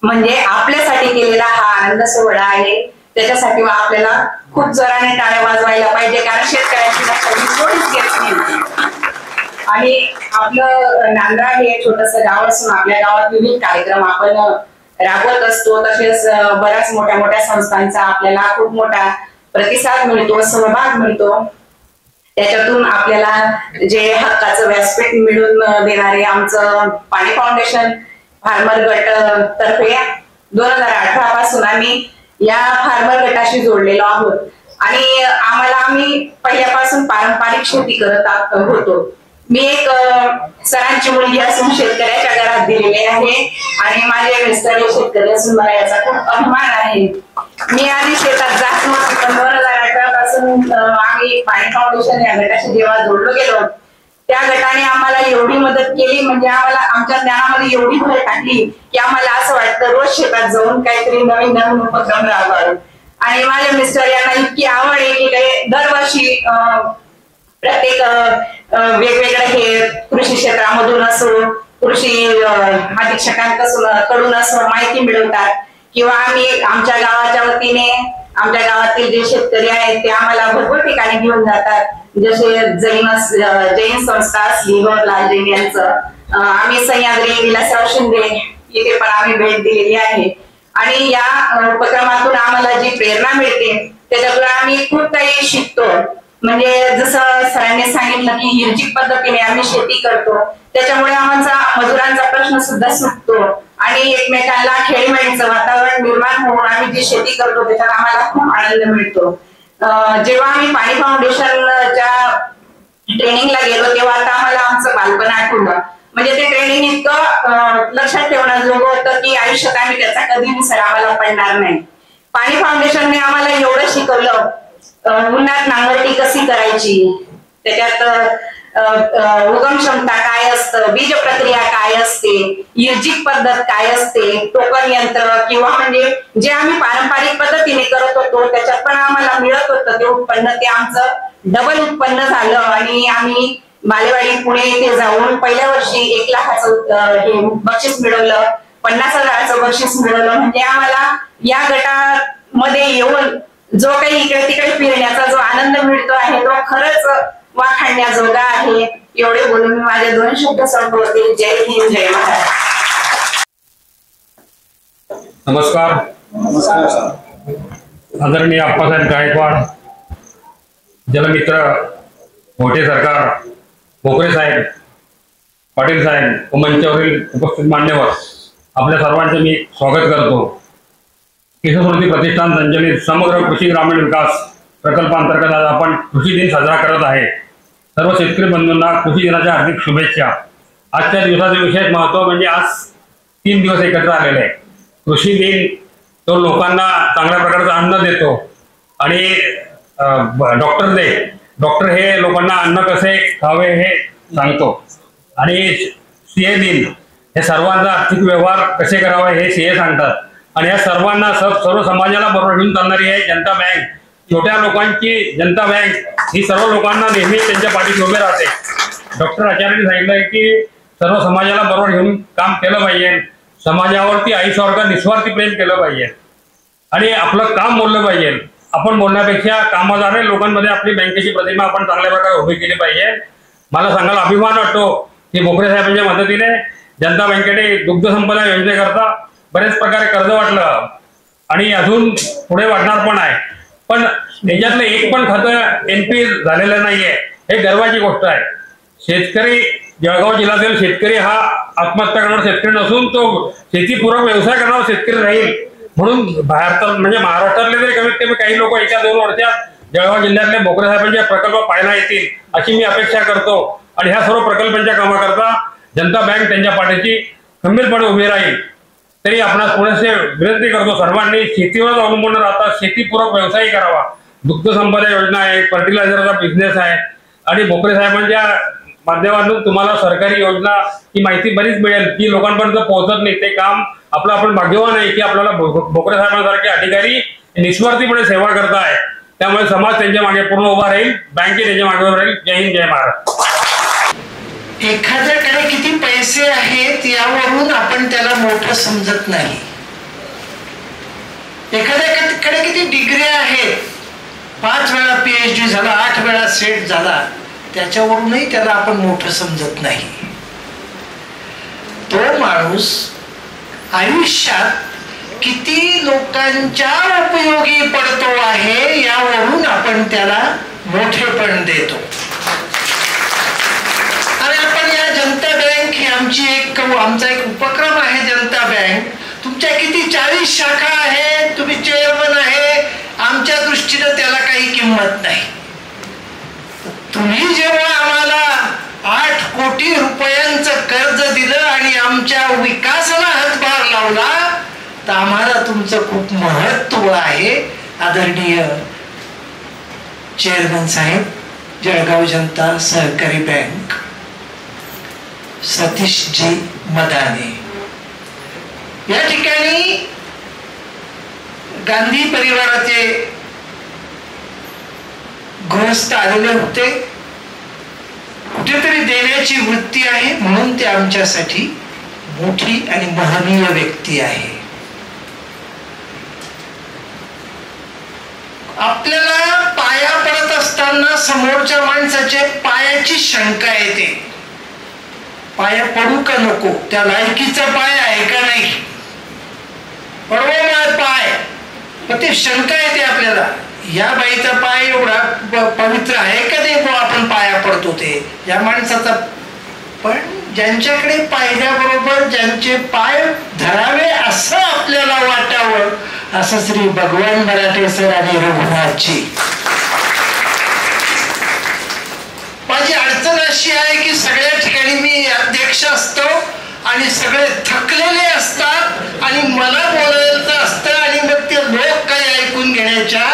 म्हणजे आपल्यासाठी केलेला हा आनंद सोहळा आहे. त्याच्यासाठी आपल्याला खूप जोराने टाळ्या वाजवायला पाहिजे, कारण शेतकऱ्यांची लक्षात कोणीच घेत नाही. आणि आपलं नांदरा हे छोटस गाव असून आपल्या गावात विविध कार्यक्रम आपण राबवत असतो. तसेच बऱ्याच मोठ्या मोठ्या संस्थांचा आपल्याला खूप मोठा प्रतिसाद मिळतो, सहभाग मिळतो. त्याच्यातून आपल्याला जे हक्काचं व्यासपीठ मिळून देणारे आमचं पाणी फाउंडेशन फार्मर गट तर्फे 2018 पासून आम्ही या फार्मर गटाशी जोडलेलो आहोत. आणि आम्ही पहिल्यापासून पारंपरिक शेती करत होतो. मी एक सरांची मुलगी असून शेतकऱ्याच्या घरात दिलेली आहे आणि माझे मिस्टर हे शेतकरी असून मला याचा खूप अभिमान आहे. मी आधी शेतात जात नव्हती, पण 2018 पासून आम्ही पाणी फाउंडेशन या गटाशी जेव्हा जोडलो गेलो, त्या गटाने आम्हाला एवढी मदत केली, म्हणजे आम्हाला आमच्या ज्ञानामध्ये एवढी भर टाकली की आम्हाला असं वाटतं रोज शेतात जाऊन काहीतरी नवीन नवीन उपक्रम राबवावे. आणि माझ्या मिस्टर यांना इतकी आवड आहे की ते दरवर्षी प्रत्येक वेगवेगळं हे कृषी क्षेत्रामधून असो, कृषी अधीक्षकांकडून असो माहिती मिळवतात, किंवा आम्ही आमच्या गावाच्या वतीने आमच्या गावातील जे शेतकरी आहेत ते आम्हाला भरपूर ठिकाणी घेऊन जातात. जसे जैन संस्था असली लाल जैन यांचं, आम्ही सह्याद्री विलासराव शिंदे इथे पण आम्ही भेट दिलेली आहे. आणि या उपक्रमातून आम्हाला जी प्रेरणा मिळते त्याच्यातून आम्ही खूप काही शिकतो. म्हणजे जसं सरांनी सांगितलं की हिरजिक पद्धतीने आम्ही शेती करतो, त्याच्यामुळे आमचा मजुरांचा प्रश्न सुद्धा सुटतो आणि एकमेकांना खेळीमेळीचं वातावरण निर्माण होऊन आम्ही जी शेती करतो त्याच्यात आम्हाला खूप आनंद मिळतो. जेव्हा आम्ही पाणी फाउंडेशनच्या ट्रेनिंगला गेलो तेव्हा आता आम्हाला आमचं बालपण आठवलं. म्हणजे ते ट्रेनिंग इतकं लक्षात ठेवण्याजोगं होतं की आयुष्यात आम्ही त्याचा कधी विसर आम्हाला पडणार नाही. पाणी फाउंडेशनने आम्हाला एवढं शिकवलं, उन्हात नांगरटी कशी करायची, त्याच्यात उगम क्षमता काय असतं, बीज प्रक्रिया काय असते, इर्जिक पद्धत काय असते, टोकन यंत्र, किंवा म्हणजे जे आम्ही पारंपरिक पद्धतीने करत होतो त्याच्यात पण आम्हाला मिळत होतं ते उत्पन्न, ते आमचं डबल उत्पन्न झालं. आणि आम्ही बालेवाडी पुणे येथे जाऊन पहिल्या वर्षी 1 लाखाचं हे बक्षीस मिळवलं, 50,000चं बक्षीस मिळवलं. म्हणजे आम्हाला या गटामध्ये येऊन जो काही इकडे तिकडे फिरण्याचा जो आनंद मिळतो आहे तो खरंच वाखाणण्याजोगा आहे. एवढे बोलून मी माझे 2 शब्द संपवते. जय हिंद, जय महाराष्ट्र. नमस्कार. आदरणीय अप्पासाहेब गायकवाड, जलमित्र, मोठे सरकार, भोकरे साहेब, पाटील साहेब व मंचावरील उपस्थित मान्यवर, आपल्या सर्वांचे मी स्वागत करतो. केशव स्मृती प्रतिष्ठान संचलित समग्र कृषी ग्रामीण विकास प्रकल्पांतर्गत आज आपण कृषी दिन साजरा करत आहे. सर्व शेतकरी बंधूंना कृषी दिनाच्या हार्दिक शुभेच्छा. आजच्या दिवसाचे विशेष महत्त्व म्हणजे आज 3 दिवस एकत्र आलेले आहे. कृषी दिन तो लोकांना चांगल्या प्रकारचं अन्न देतो आणि डॉक्टर हे लोकांना अन्न कसे खावे हे सांगतो. आणि सीए दिन हे सर्वांचा आर्थिक व्यवहार कसे करावे हे सीए सांगतात. आणि या सर्वांना सर्व समाजाला बरोबर घेऊन चालणारी आहे जनता बँक, छोट्या लोकांची जनता बँक ही सर्व लोकांना नेहमी त्यांच्या पाठीशी उभे राहते. डॉक्टर आचार्यांनी सांगितलंय की सर्व समाजाला बरोबर घेऊन काम केलं पाहिजे, समाजावरती आईसारखं निस्वार्थी प्रेम केलं पाहिजे आणि आपलं काम बोललं पाहिजे. आपण बोलण्यापेक्षा कामाद्वारे लोकांमध्ये आपली बँकेची प्रतिमा आपण चांगल्या प्रकारे उभी केली पाहिजे. मला सांगायला अभिमान वाटतो की भोकरे साहेबांच्या मदतीने जनता बँकेने दुग्ध संपदा योजनेकरता बरेच प्रकारे कर्ज वाटलं आणि अजून पुढे वाटणार पण आहे. पण त्याच्यातलं एक पण खातं एनपी झालेलं नाहीये, हे गर्वाची गोष्ट आहे. शेतकरी, जळगाव जिल्ह्यातील शेतकरी हा आत्महत्या करणारा शेतकरी नसून तो शेतीपूरक व्यवसाय करणारा शेतकरी राहील. म्हणून भारतात म्हणजे महाराष्ट्रातले तरी कमीत कमी काही लोक 1-2 वर्षात जळगाव जिल्ह्यातले भोकरे साहेबांचे प्रकल्प पाहायला येतील अशी मी अपेक्षा करतो. आणि ह्या सर्व प्रकल्पांच्या कामाकरता जनता बँक त्यांच्या पाठीशी खंबीरपणे उभी राहील. तरी आपणास पुढे विनंती करतो, सर्वांनी शेतीवरच अवलंबून राहता शेतीपूरक व्यवसाय करावा. दुग्ध संपदा योजना आहे, फर्टिलायझरचा बिझनेस आहे आणि भोकरे साहेबांच्या माध्यमातून तुम्हाला सरकारी योजना ही माहिती बरीच मिळेल की लोकांपर्यंत पोहोचत नाही. ते काम आपलं आपण भाग्यवान आहे की आपल्याला भोकरे साहेबांसारखे अधिकारी निस्वार्थीपणे सेवा करताय. त्यामुळे समाज त्यांच्या मागे पूर्ण उभा राहील, बँके त्यांच्या मागे उभा राहील. जय हिंद, जय महाराष्ट्र. एखाद्याकडे किती पैसे आहेत यावरून आपण त्याला मोठं समजत नाही. एखाद्याकडे किती डिग्र्या आहेत, 5 वेळा PhD झाला, 8 वेळा सेट झाला, त्याच्यावरूनही त्याला आपण मोठं समजत नाही. तो माणूस आयुष्यात किती लोकांच्या उपयोगी पडतो आहे यावरून आपण त्याला मोठेपण देतो. आणि आपण या जनता बँक ही आमचा एक उपक्रम आहे. जनता बँक तुमच्या किती 40 शाखा आहेत, तुम्ही चेअरमन आहे, आमच्या दृष्टीनं त्याला काही किंमत नाही. तुम्ही जेव्हा आम्हाला 8 कोटी रुपयांचं कर्ज दिलं आणि आमच्या विकासाला हातभार लावला तर आम्हाला तुमचं खूप महत्व आहे. आदरणीय चेअरमन साहेब, जळगाव जनता सहकारी बँक, सतीशजी मदाने, या ठिकाणी गांधी परिवाराचे गृहस्थ आलेले होते. कुठेतरी देण्याची वृत्ती आहे म्हणून ते आमच्यासाठी मोठी आणि महनीय व्यक्ती आहे. आपल्याला पाया पडत असताना समोरच्या माणसाच्या पायाची शंका येते. पाया पडू का नको, त्या लायकीचा पाय आहे का नाही, पडवा पाय, पण ते शंका येते आपल्याला, या बाईचा पाय एवढा पवित्र आहे का ते आपण पाया पडतो ते या माणसाचा. पण ज्यांच्याकडे पाहिल्याबरोबर ज्यांचे पाय धरावे असं आपल्याला वाटावं, असं श्री भगवान मराठे सर आणि रघुनाथजी. माझी अडचण अशी आहे की सगळ्या ठिकाणी मी अध्यक्ष असतो आणि सगळे थकलेले असतात आणि मला बोलायचं असतं आणि मग ते लोक काही ऐकून घेण्याच्या.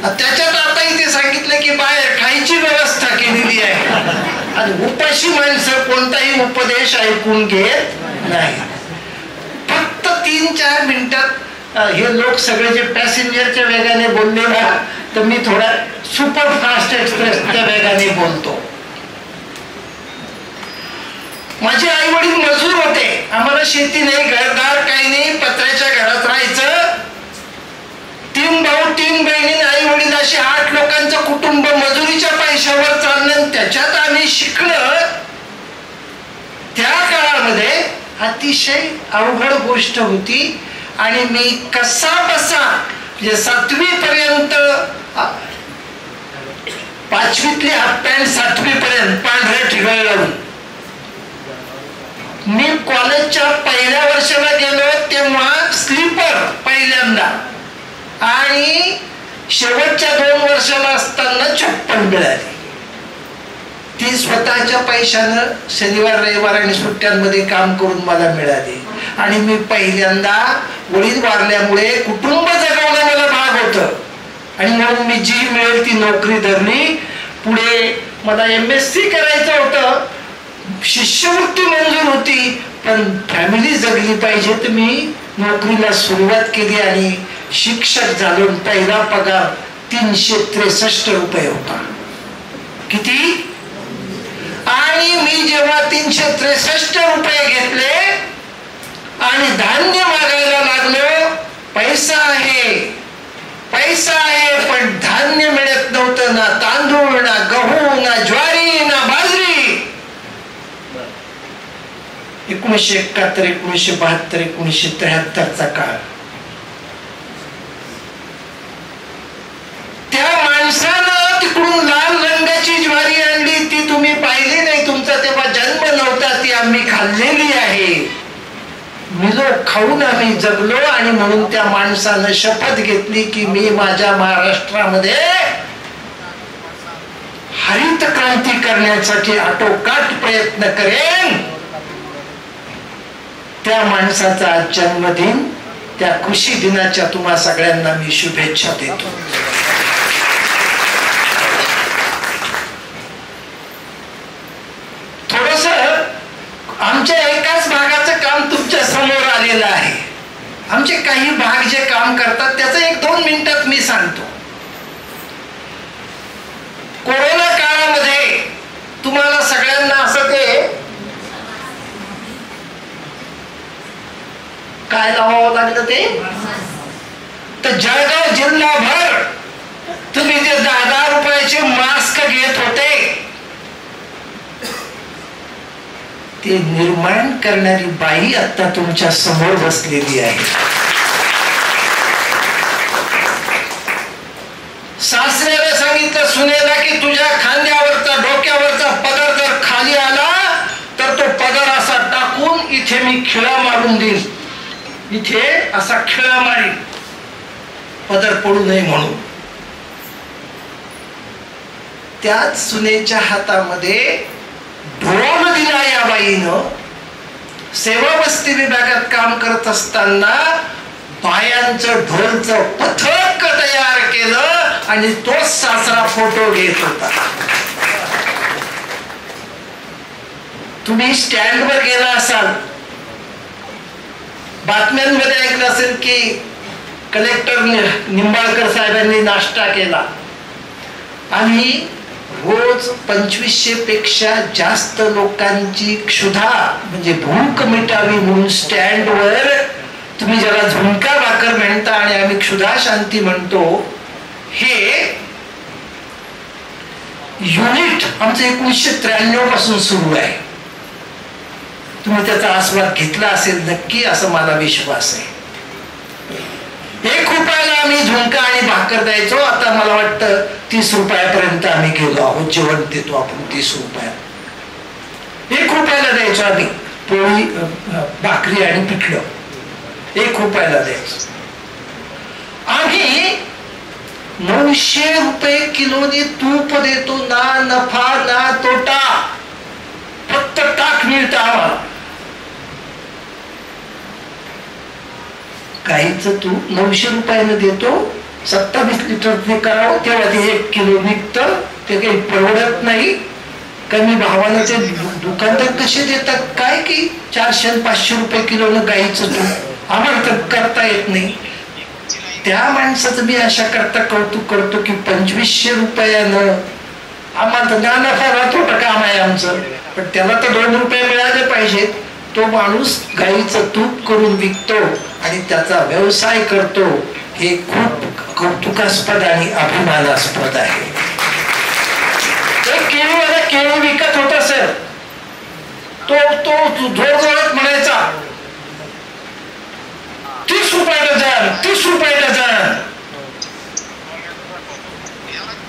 त्याच्यात आता इथे सांगितलं की बाहेर खायची व्यवस्था केलेली आहे आणि उपाशी माणसं कोणताही उपदेश ऐकून घेत नाही. फक्त 3-4 मिनिटात हे लोक सगळे जे पॅसेंजरच्या वेगाने बोलले ना, तर मी थोडा सुपरफास्ट एक्सप्रेसच्या वेगाने बोलतो. माझे आई वडील मजूर होते, आम्हाला शेती नाही, घरदार काही नाही, पत्र्याच्या घरात राहायचं. 3 भाऊ 3 बहिणी, आई वडील, असे 8 लोकांचं कुटुंब मजुरीच्या पैशावर चालणं, त्याच्यात आम्ही शिकणं त्या काळामध्ये अतिशय अवघड गोष्ट होती. आणि मी कसा बसा म्हणजे 7वी पर्यंत, 5वीतली हाफ पॅन्ट 7वी पर्यंत पांढऱ्या ठिकाणी लावून, मी कॉलेजच्या पहिल्या वर्षाला गेलो तेव्हा स्लीपर पहिल्यांदा, आणि शेवटच्या 2 वर्षाला असताना चप्पल मिळाली. ती स्वतःच्या पैशानं शनिवार रविवार आणि सुट्ट्यांमध्ये काम करून मला मिळाली. आणि मी पहिल्यांदा वडील वारल्यामुळे कुटुंब जगवणं मला भाग होतं आणि म्हणून मी जी मिळेल ती नोकरी धरली. पुढे मला MSc करायचं होतं, शिष्यवृत्ती मंजूर होती, पण फॅमिली जगली पाहिजे तर मी नोकरीला सुरुवात केली आणि शिक्षक झालो. पहिला पगार 363 रुपये होता. किती? आणि मी जेव्हा 363 रुपये घेतले आणि धान्य मागायला लागलो, पैसा आहे पण धान्य मिळत नव्हतं, ना तांदूळ, ना गहू, ना ज्वारी, ना बाजरी. 1971, 1972, 1973चा काळ. त्या माणसानं तिकडून लाल रंगाची ज्वारी आणली, ती तुम्ही पाहिली नाही, तुमचा तेव्हा जन्म नव्हता, ती आम्ही खाल्लेली आहे. मिलो खाऊन आम्ही जगलो. आणि म्हणून त्या माणसानं शपथ घेतली की मी माझ्या महाराष्ट्रामध्ये हरित क्रांती करण्यासाठी आटोकाट प्रयत्न करेन. त्या माणसाचा आज जन्मदिन, त्या कृषी दिनाच्या तुम्हा सगळ्यांना मी शुभेच्छा देतो. थोडस आमच्या एकाच भागाचं काम तुमच्या समोर आलेलं आहे. आमचे काही भाग जे काम करतात त्याचं 1-2 मिनिटात मी सांगतो. कोरोना काळामध्ये तुम्हाला सगळ्यांना असं ते काय लावावं लागलं, ते तर जळगाव जिल्हाभर तुम्ही जे 10-10 रुपयाचे मास्क घेत होते ते निर्माण करणारी बाई आता तुमच्या समोर बसलेली आहे. सासऱ्याला सांगितलं सुनेला की तुझ्या खांद्यावरचा डोक्यावरचा पदर जर खाली आला तर तो पदर असा टाकून इथे मी खिळा मारून देईन, इथे असा खिळा मारीन, पदर पडू नये म्हणून. त्याच सुनेच्या हातामध्ये ढोल दिला या बाईनं. सेवा वस्ती विभागात काम करत असताना बायांचं ढोलचं पथक तयार केलं आणि तो सासरा फोटो घेत होता. तुम्ही स्टँडवर गेला असाल, बातम्यांमध्ये ऐकलं असेल की कलेक्टर निंबाळकर साहेबांनी नाश्ता केला आणि रोज 2500 पेक्षा जास्त लोकांची क्षुधा म्हणजे भूक मिटावी म्हणून स्टँडवर तुम्ही ज्याला झुणका भाकर म्हणता आणि आम्ही क्षुधा शांती म्हणतो, हे युनिट आमचं 1993 पासून सुरू आहे. तुम्ही त्याचा आस्वाद घेतला असेल नक्की असं मला विश्वास आहे. 1 रुपयाला आम्ही झुणका आणि भाकर द्यायचो, आता मला वाटतं 30 रुपयापर्यंत आम्ही गेलो आहोत. जेवण देतो आपण 30 रुपयात. 1 रुपयाला द्यायचो आम्ही पोळी भाकरी आणि पिठलं, 1 रुपयाला द्यायचो. आम्ही 900 रुपये किलोने तूप देतो, ना नफा ना तोटा, फक्त टाक मिळतं आम्हाला. गाईचं तूप 900 रुपयानं देतो, 27 लिटर ते करावं तेव्हा ते 1 किलो निघतं. ते काही परवडत नाही. कमी भावानं ते दुकानदार कसे देतात काय की 400-500 रुपये किलोनं गाईचं तूप आम्हाला तर करता येत नाही. त्या माणसाचं मी अशा करता कौतुक करतो की 2500 रुपयानं आम्हाला तर नफा राहतो काम आहे आमचं, पण त्याला तर 2 रुपये मिळाले पाहिजेत. तो माणूस गाईचं तूप करून विकतो आणि त्याचा व्यवसाय करतो. हे खूप कौतुकास्पद आणि अभिमानास्पद आहे. केळीवाला केळी विकत होता सर, तो जोरजोरात म्हणायचा 30 रुपये डझन, 30 रुपये डझन.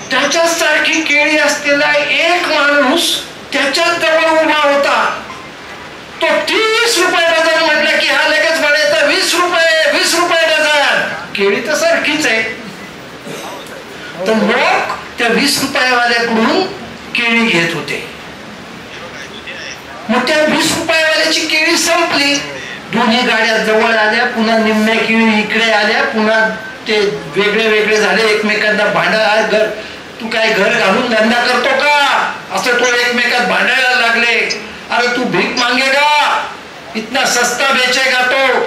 त्याच्यासारखी केळी असलेला एक माणूस त्याच्या जवळ उभा होता. तो 30 रुपये डझन म्हटलं की हा लगेच म्हणायचा 20 रुपये, 20 रुपये डझन. केळी तर सारखीच आहे. तर लोक त्या 20 रुपयावाल्याकडून केळी घेत होते. मग त्या 20 रुपयावाल्याची केळी संपली. दोन्ही गाड्या जवळ आल्या, पुन्हा निम्म्या केळी इकडे आल्या, पुन्हा ते वेगळे वेगळे झाले, एकमेकांना भांडायला. तू काय घर घालून धंदा करतो का असं तो एकमेकात भांडायला लागले. अरे तू भीक मागेगा, इतना सस्ता बेचेगा तो.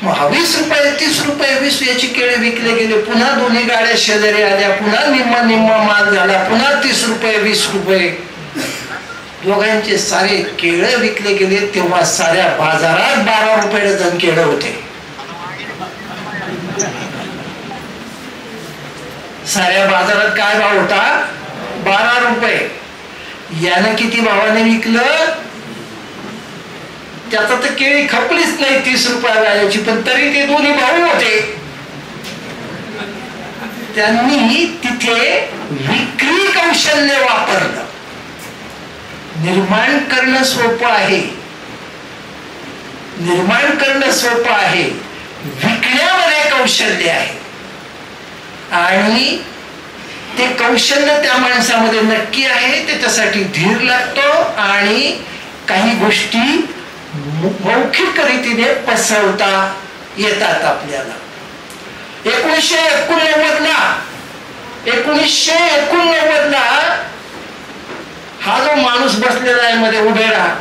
मग 20 रुपये, 30 रुपये, 20 याची केळी विकले गेले. पुन्हा दोन्ही गाड्या शेजारी आल्या, पुन्हा निम्मा माल झाला, पुन्हा 30 रुपये, 20 रुपये. दोघांचे सारे केळं विकले गेले. तेव्हा साऱ्या बाजारात 12 रुपये डझन केळं होते. साऱ्या बाजारात काय भाव होता? 12 रुपये. यानं किती भावाने विकलं? त्याचा तर केळी खपलीच नाही 30 रुपयाची, पण तरी ते दोन्ही भाऊ होते. त्यांनी तिथे विक्री कौशल्य वापरलं. निर्माण करणं सोपं आहे, निर्माण करणं सोपं आहे, विकण्यामध्ये कौशल्य आहे. आणि ते कौशल्य त्या माणसामध्ये नक्की आहे. त्याच्यासाठी धीर लागतो आणि काही गोष्टी मौखिक रीतीने पसरवता येतात आपल्याला. 1989 ला हा जो माणूस बसलेला आहे मध्ये उभे राहा,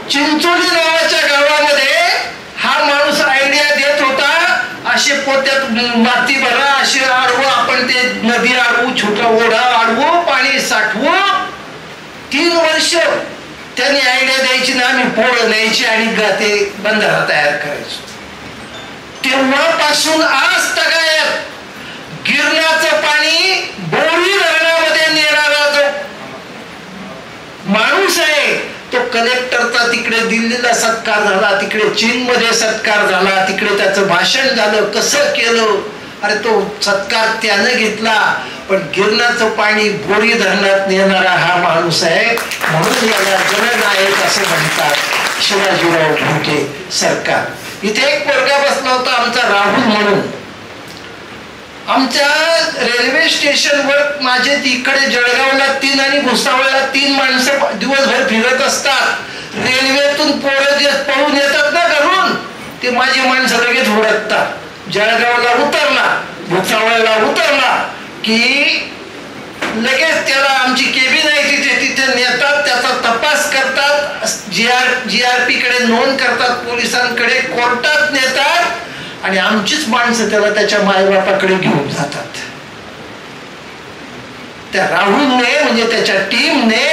चिंचोली नावाच्या गावामध्ये हा माणूस आयडिया देत होता. असे पोत्यात माती भरा, असे अडवू, आपण ते नदी अडवू, छोटा ओढा अडवू, पाणी साठवू. 3 वर्ष त्यांनी आयडिया द्यायची ना, आम्ही पोळं न्यायची आणि ते बंधारा तयार करायचो. तेव्हापासून आज तगायत गिरणाचं पाणी बोरी धरणामध्ये नेणारा जो माणूस आहे तो कलेक्टरचा तिकडे दिल्लीला सत्कार झाला, तिकडे चीनमध्ये सत्कार झाला, तिकडे त्याचं भाषण झालं, कसं केलं. अरे तो सत्कार त्यानं घेतला, पण गिरणाचं पाणी बोरी धरणात नेणारा हा माणूस आहे, म्हणून याला जननायक असे म्हणतात शिवाजीराव भोसले सरकार. इथे एक पोरगा बसला होता आमचा राहुल म्हणून. आमच्या रेल्वे स्टेशनवर माझे तिकडे जळगावला 3 आणि भुसावळला 3 माणसं दिवसभर फिरत असतात. रेल्वेतून पोरं जे पळून येतात ना घरून, ते माझी माणसं लगेच हुडकतात. जळगावला उतरला, भुसावळला उतरला की लगेच त्याला आमची केबिन आहे तिथे नेतात, त्याचा तपास करतात, GRP कडे नोंद करतात, पोलिसांकडे कोर्टात नेतात आणि आमचीच माणसं त्याला त्याच्या मायबापाकडे घेऊन जातात. त्या राहुलने म्हणजे त्याच्या टीमने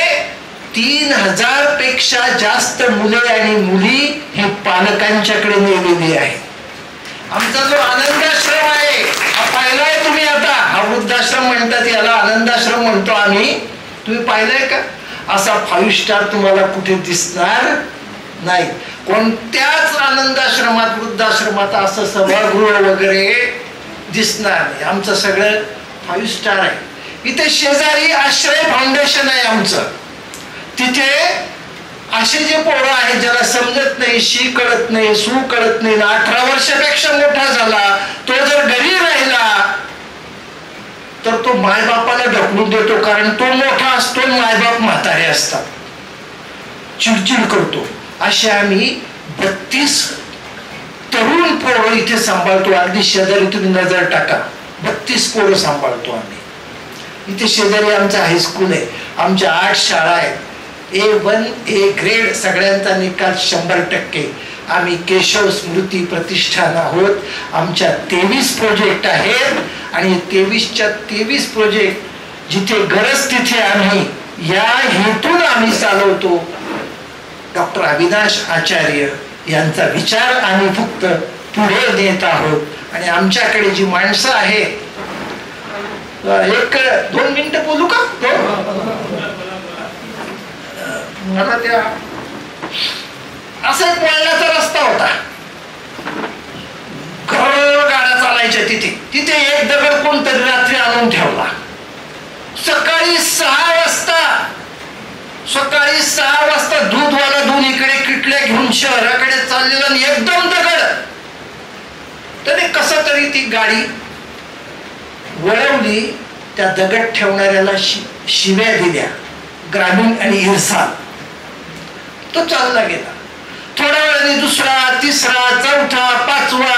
3000 पेक्षा जास्त मुले आणि मुली हे पालकांच्याकडे नेलेली आहे. आमचा जो आनंदाश्रम आहे हा पाहिलाय तुम्ही आता, हा वृद्धाश्रम म्हणतात याला, आनंदाश्रम म्हणतो आम्ही. तुम्ही पाहिलाय का? असा 5 स्टार तुम्हाला कुठे दिसणार नाही. कोणत्याच आनंदाश्रमात वृद्धाश्रमात असं सभागृह वगैरे दिसणार नाही. आमचं सगळं 5 स्टार आहे. इथे शेजारी आश्रय फाउंडेशन आहे आमचं. तिथे असे जे पोरं आहेत ज्याला समजत नाही, शी कळत नाही, सू कळत नाही, 18 वर्षापेक्षा मोठा झाला, तो जर घरी राहिला तर तो मायबापाला ढकलून देतो, कारण तो मोठा असतो, मायबाप म्हातारे असतात, चिडचिड करतो. असे आम्ही 32 तरुण पोरं इथे सांभाळतो. अगदी शेजारी तुम्ही नजर टाका, 32 पोरं सांभाळतो आम्ही. इथे शेजारी आमचं हायस्कूल आहे, आमच्या 8 शाळा आहेत. A1 A ग्रेड सगळ्यांचा निकाल 100%. आम्ही केशव स्मृती प्रतिष्ठान आहोत. आमच्या 23 प्रोजेक्ट आहेत आणि 23च्या 23 प्रोजेक्ट जिथे गरज तिथे आम्ही या हेतून आम्ही चालवतो. डॉक्टर अविनाश आचार्य यांचा विचार आम्ही फक्त पुढे देत आहोत आणि आमच्याकडे जी माणसं आहेत, 1-2 मिनिटं बोलू का? मला त्या असा एक वळणाचा रस्ता होता, गाड्या चालायच्या तिथे. तिथे एक दगड कोणतरी रात्री आणून ठेवला. सकाळी 6 वाजता दूधवाला दोन्हीकडे किटल्या घेऊन शहराकडे चाललेला आणि एकदम दगड. त्याने कसा तरी ती गाडी वळवली, त्या दगड ठेवणाऱ्याला शिव्या दिल्या, ग्रामीण आणि इरसाल. तो चालला गेला. थोड्या वेळाने 2रा, 3रा, 4था, 5वा,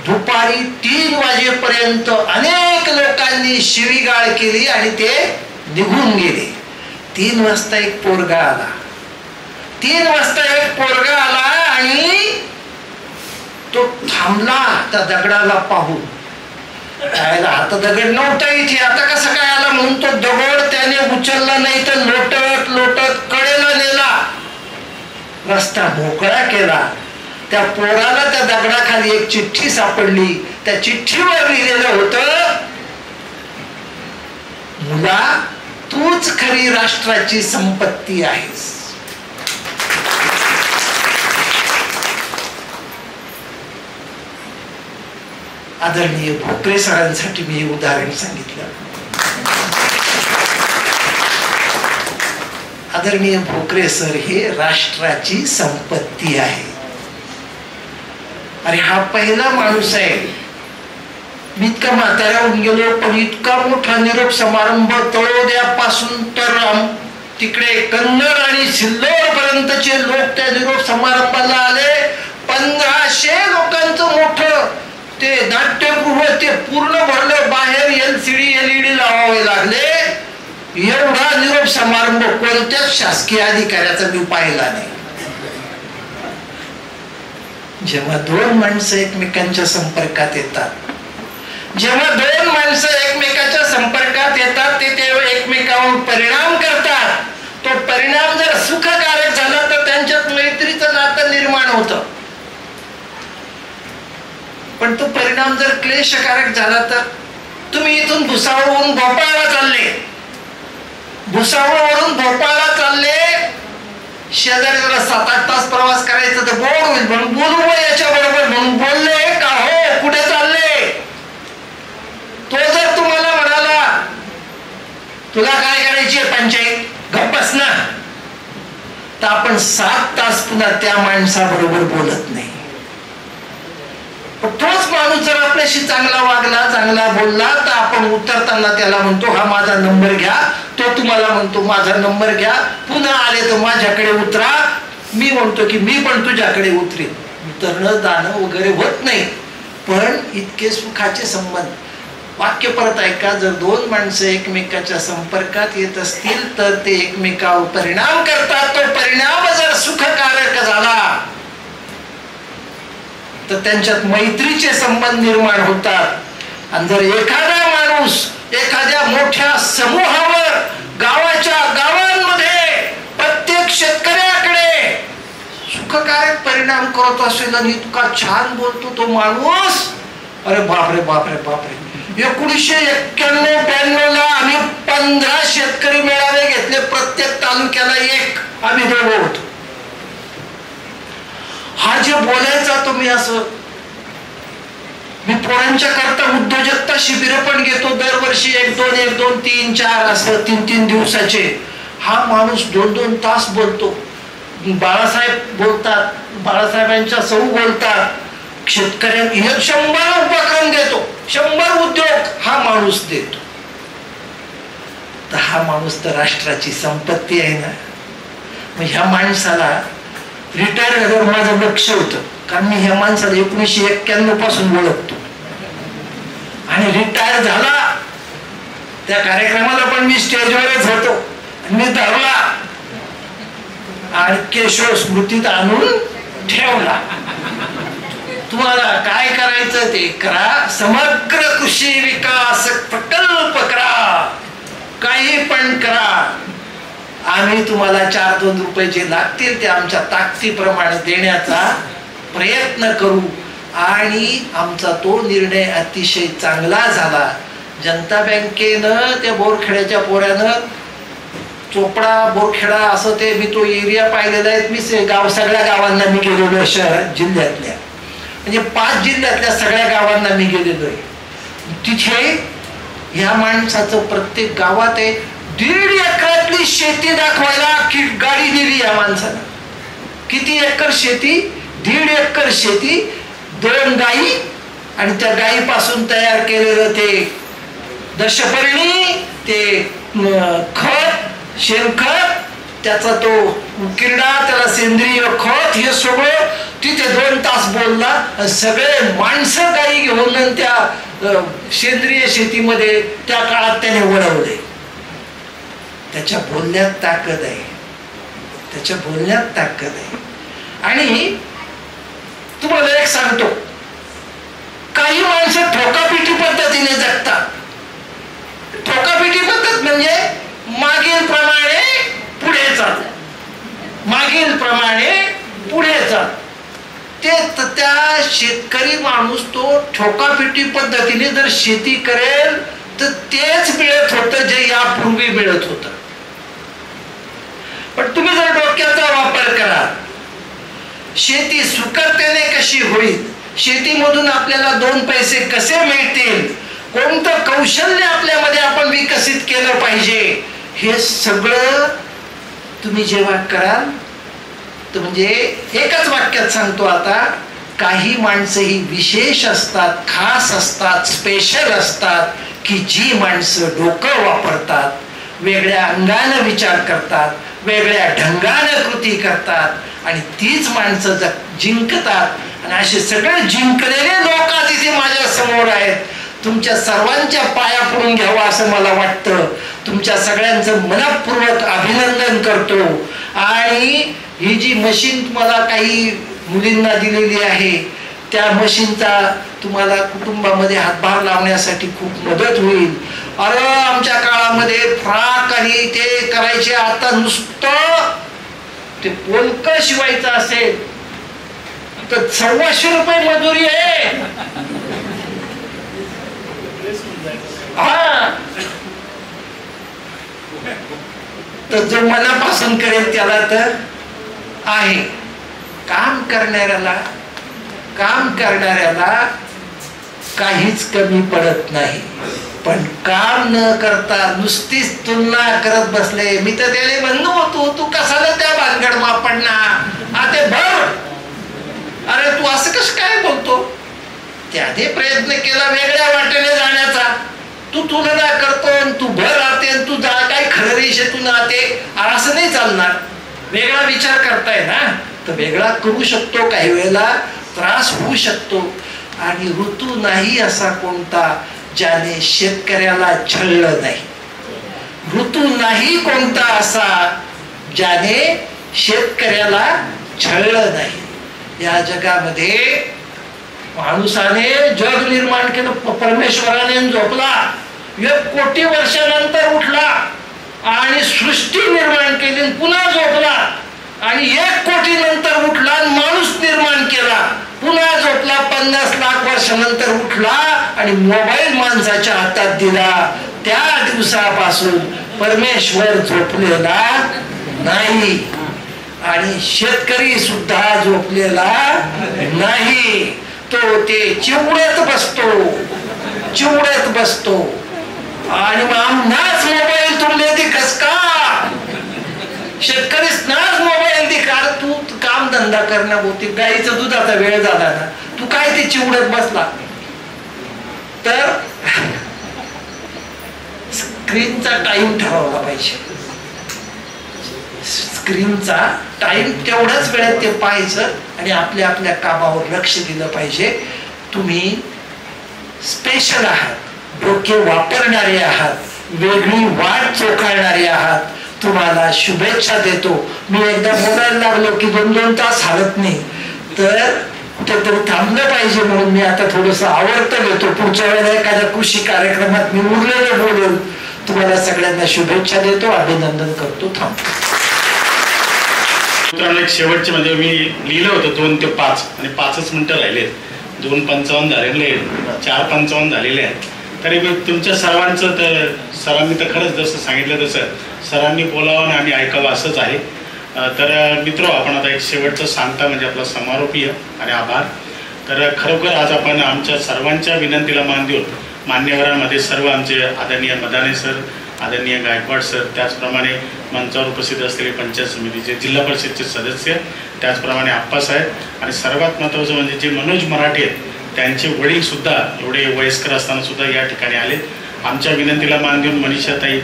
दुपारी 3 वाजेपर्यंत अनेक लोकांनी शिवीगाळ केली आणि ते निघून गेले. 3 वाजता एक पोरगा आला. 3 वाजता एक पोरगा आला आणि तो थांबला त्या दगडाला पाहून. आता दगड नव्हता इथे, आता कसं काय आला म्हणून तो दगड त्याने उचलला नाही तर लोटत लोटत कडेला नेला, रस्ता मोकळा केला. त्या पोराला त्या दगडाखाली एक चिठ्ठी सापडली. त्या चिठ्ठीवर लिहिलेलं होतं, मुला तूच खरी राष्ट्राची संपत्ती आहेस. आदरणीय भोकरे सरांसाठी मी हे उदाहरण सांगितलं. आदरणीय भोकरे सर हे राष्ट्राची संपत्ती आहे. अरे हा पहिला माणूस आहे. मी इतका म्हातारा होऊन गेलो, पण इतका मोठा निरोप समारंभ तळोद्यापासून तर तिकडे कन्नड आणि सिल्लोड पर्यंतचे लोक त्या निरोप समारंभाला आले. 1500 लोकांचं मोठं ते नाट्यगृह ते पूर्ण भरलं. बाहेर LCD LED लावावे लागले. एवढा निरोप समारंभ कोणत्याच शासकीय अधिकाऱ्याचा मी पाहिला नाही. जेव्हा 2 माणसं एकमेकांच्या संपर्कात येतात, जेव्हा 2 माणसं एकमेकाच्या संपर्कात येतात, ते एकमेकांवर परिणाम करतात. तो परिणाम जर सुखकारक झाला तर त्यांच्यात मैत्रीचं नातं निर्माण होतं. पण तो परिणाम जर क्लेशकारक झाला तर तुम्ही इथून भुसावळवरून भोपाळला चालले, भुसावळवरून भोपाळला चालले, शेजारी जरा 7-8 तास प्रवास करायचा तर बोर होईल म्हणून बोलू याच्या बरोबर म्हणून बोलले का हो कुठे चालले. तो जर तुम्हाला म्हणाला तुला काय करायची पंचायत गप्प बस ना, तर आपण 7 तास पुन्हा त्या माणसाबरोबर बोलत नाही. तोच माणूस जर आपल्याशी चांगला वागला, चांगला बोलला, तर आपण उतरताना त्याला म्हणतो हा माझा नंबर घ्या, तो तुम्हाला म्हणतो माझा नंबर घ्या, पुन्हा आले तर माझ्याकडे उतरा, मी म्हणतो की मी पण तुझ्याकडे उतरेन. उतरणं जाणं वगैरे होत नाही, पण इतके सुखाचे संबंध. वाक्य परत ऐका, जर 2 माणसं एकमेकाच्या संपर्कात येत असतील तर ते एकमेकावर परिणाम करतात. तो परिणाम जर सुखकारक झाला तर त्यांच्यात मैत्रीचे संबंध निर्माण होतात. आणि जर एखादा माणूस एखाद्या मोठ्या समूहावर गावाच्या गावांमध्ये प्रत्येक शेतकऱ्याकडे सुखकारक परिणाम करत असेल आणि इतका छान बोलतो तो माणूस, अरे बापरे बापरे बापरे. 1991-92 ला आम्ही 15 शेतकरी मेळावे घेतले, प्रत्येक तालुक्याला 1, आम्ही दोघं होतो. हा जे बोलायचा तो मी असं, मी पोरांच्या करता उद्योजकता शिबिर पण घेतो दरवर्षी, 1-2, 3-4 असं 3-3 दिवसाचे. हा माणूस 2-2 तास बोलतो. बाळासाहेब बोलतात, बाळासाहेबांच्या सौ बोलतात, शेतकऱ्यांना 100 उपक्रम देतो, 100 उद्योग हा माणूस देतो. तर हा माणूस तर राष्ट्राची संपत्ती आहे ना. मग ह्या माणसाला रिटायर झाल्यावर माझं लक्ष होतं, कारण मी ह्या माणसाला 1991 पासून ओळखतो. आणि रिटायर झाला त्या कार्यक्रमाला पण मी स्टेजवरच होतो, मी धरला आणि केशव स्मृतीत आणून ठेवला. तुम्हाला काय करायचं ते करा, समग्र कृषी विकास प्रकल्प करा, काही पण करा, आम्ही तुम्हाला 4-2 रुपये जे लागतील ते आमच्या ताकदीप्रमाणे देण्याचा प्रयत्न करू. आणि आमचा तो निर्णय अतिशय चांगला झाला. जनता बँकेनं त्या बोरखेड्याच्या पोऱ्यानं, चोपडा बोरखेडा असं ते, मी तो एरिया पाहिलेला आहे, मी सगळ्या गावांना मी गेलेलो, शहर जिल्ह्यातल्या म्हणजे 5 जिल्ह्यातल्या सगळ्या गावांना मी गेलेलो आहे. तिथे ह्या माणसाचं प्रत्येक गावात आहे 1.5 एकरातली शेती दाखवायला गाडी दिली या माणसानं. किती एकर शेती? 1.5 एकर शेती, 2 गाई आणि त्या गाईपासून तयार केलेलं ते दशपर्णी, ते खत, शेणखत, त्याचा तो किरडा, त्याला सेंद्रिय खत, हे सगळं तिथे 2 तास बोलला. सगळे माणसं गाई घेऊन त्या सेंद्रिय शेतीमध्ये त्या काळात त्याने वळवले. त्याच्या बोलण्यात ताकद आहे, त्याच्या बोलण्यात ताकद आहे. आणि तुम्हाला एक सांगतो, काही माणसं ठोकापिटी पद्धतीने जगतात. ठोकापिटी पद्धत म्हणजे मागील प्रमाणे पुढे चाल, मागील प्रमाणे पुढे चाल. ते त्या शेतकरी माणूस तो ठोकापिटी पद्धतीने जर शेती करेल तर तेच मिळत होतं जे यापूर्वी मिळत होतं. पण तुम्ही जर डोक्याचा वापर करा, शेती सुकरतेने कशी होईल, शेतीमधून आपल्याला 2 पैसे कसे मिळतील, कोणतं कौशल्य आपल्यामध्ये आपण विकसित केलं पाहिजे, हे सगळं तुम्ही जेव्हा कराल तर म्हणजे एकच वाक्यात सांगतो आता, काही माणसं ही विशेष असतात, खास असतात, स्पेशल असतात, की जी माणसं डोकं वापरतात, वेगळ्या अंगाने विचार करतात, वेगळ्या ढंगाने कृती करतात आणि तीच माणसं जिंकतात. आणि असे सगळे जिंकलेले लोक तिथे माझ्या समोर आहेत. तुमच्या सर्वांच्या पाया पडून घ्यावं असं मला वाटतं. तुमच्या सगळ्यांचं मनपूर्वक अभिनंदन करतो. आणि ही जी मशीन तुम्हाला काही मुलींना दिलेली आहे, त्या मशीनचा तुम्हाला कुटुंबामध्ये हातभार लावण्यासाठी खूप मदत होईल. अरे आमच्या काळामध्ये फ्राक आणि ते करायचे, आता नुसतं ते पोलक शिवायचं असेल तर 1,400 रुपये मजुरी आहे. हा, तर जो मनापासून करेल त्याला तर आहे. काम करणाऱ्याला काहीच कमी पडत नाही. पण काम न करता नुसतीच तुलना करत बसले. मी तर त्याला म्हणलो होतो, तू कसाला त्या भानगड पडणार आता भर. अरे तू असं कसं काय बोलतो? त्याने प्रयत्न केला वेगळ्या वाटेने जाण्याचा. तू तुलना करतो, तू भर राहते, तू जा काय खरं रेषेतून राहते. असं नाही चालणार. वेगळा विचार करताय ना, तर वेगळा करू शकतो. काही वेळेला त्रास होऊ शकतो. आणि ऋतू नाही असा कोणता ज्याने शेतकऱ्याला छळलं नाही. ऋतू नाही कोणता असा ज्याने शेतकऱ्याला छळलं नाही. या जगामध्ये माणसाने जग निर्माण केलं, परमेश्वराने झोपला, 1 कोटी वर्षानंतर उठला आणि सृष्टी निर्माण केली, पुन्हा झोपला आणि 1 कोटी नंतर उठला आणि माणूस निर्माण केला, पुन्हा झोपला, 50 लाख वर्षानंतर उठला आणि मोबाईल माणसाच्या हातात दिला. त्या दिवसापासून परमेश्वर झोपलेला नाही आणि शेतकरी सुद्धा झोपलेला नाही. तो ते चिवडत बसतो आणि आमनाच मोबाईल तुमले दिखस का? शेतकरीच नाच मोबाईल दिखा. तू काम धंदा करण्याभोवती गाईचं दुधाचा वेळ झाला ना, तू काय ते चिवडत बसला? तर स्क्रीनचा टाइम ठरवला पाहिजे. स्क्रीनचा टाइम तेवढाच वेळात ते पाहायचं आणि आपल्या आपल्या कामावर लक्ष दिलं पाहिजे. तुम्ही स्पेशल आहात, डोके वापरणारे आहात, वेगळी वाट चोखाळणारे आहात. तुम्हाला शुभेच्छा देतो. मी एकदा बोलायला लागलो की 2-2 तास हलत नाही, तर कुठेतरी थांबलं पाहिजे म्हणून मी आता थोडस आवर्त घेतो. पुढच्या वेळेला एखाद्या कृषी कार्यक्रमात मी उरलेलं बोलेल. तुम्हाला सगळ्यांना शुभेच्छा देतो, अभिनंदन करतो, थांबतो. एक शेवटचे म्हणजे मी लिहिलं होतं 2 ते 5 आणि 5च मिनिटं राहिले. 2:55 झालेले, 4:55 झालेले आहेत. तरी मी तुमच्या सर्वांचं, तर सरांनी तर खरंच जसं सांगितलं तसं सरांनी बोलावं आणि आम्ही ऐकावं असंच आहे. तर मित्र, आपण आता एक शेवटचं सांगता म्हणजे आपला समारोपीय आणि आभार. तर खरोखर आज आपण आमच्या सर्वांच्या विनंतीला मान देऊन मान्यवरांमध्ये सर्व आमचे आदरणीय मदाने सर, आदरणीय गायकवाड सर, त्याचप्रमाणे मंचावर उपस्थित असलेले पंचायत समितीचे जिल्हा परिषदचे सदस्य, त्याचप्रमाणे आप्पासाहेब आणि सर्वात महत्त्वाचं म्हणजे जे मनोज मराठे आहेत त्यांचे वडीलसुद्धा एवढे वयस्कर असताना सुद्धा या ठिकाणी आले. आमच्या विनंतीला मान देऊन मनीषाताई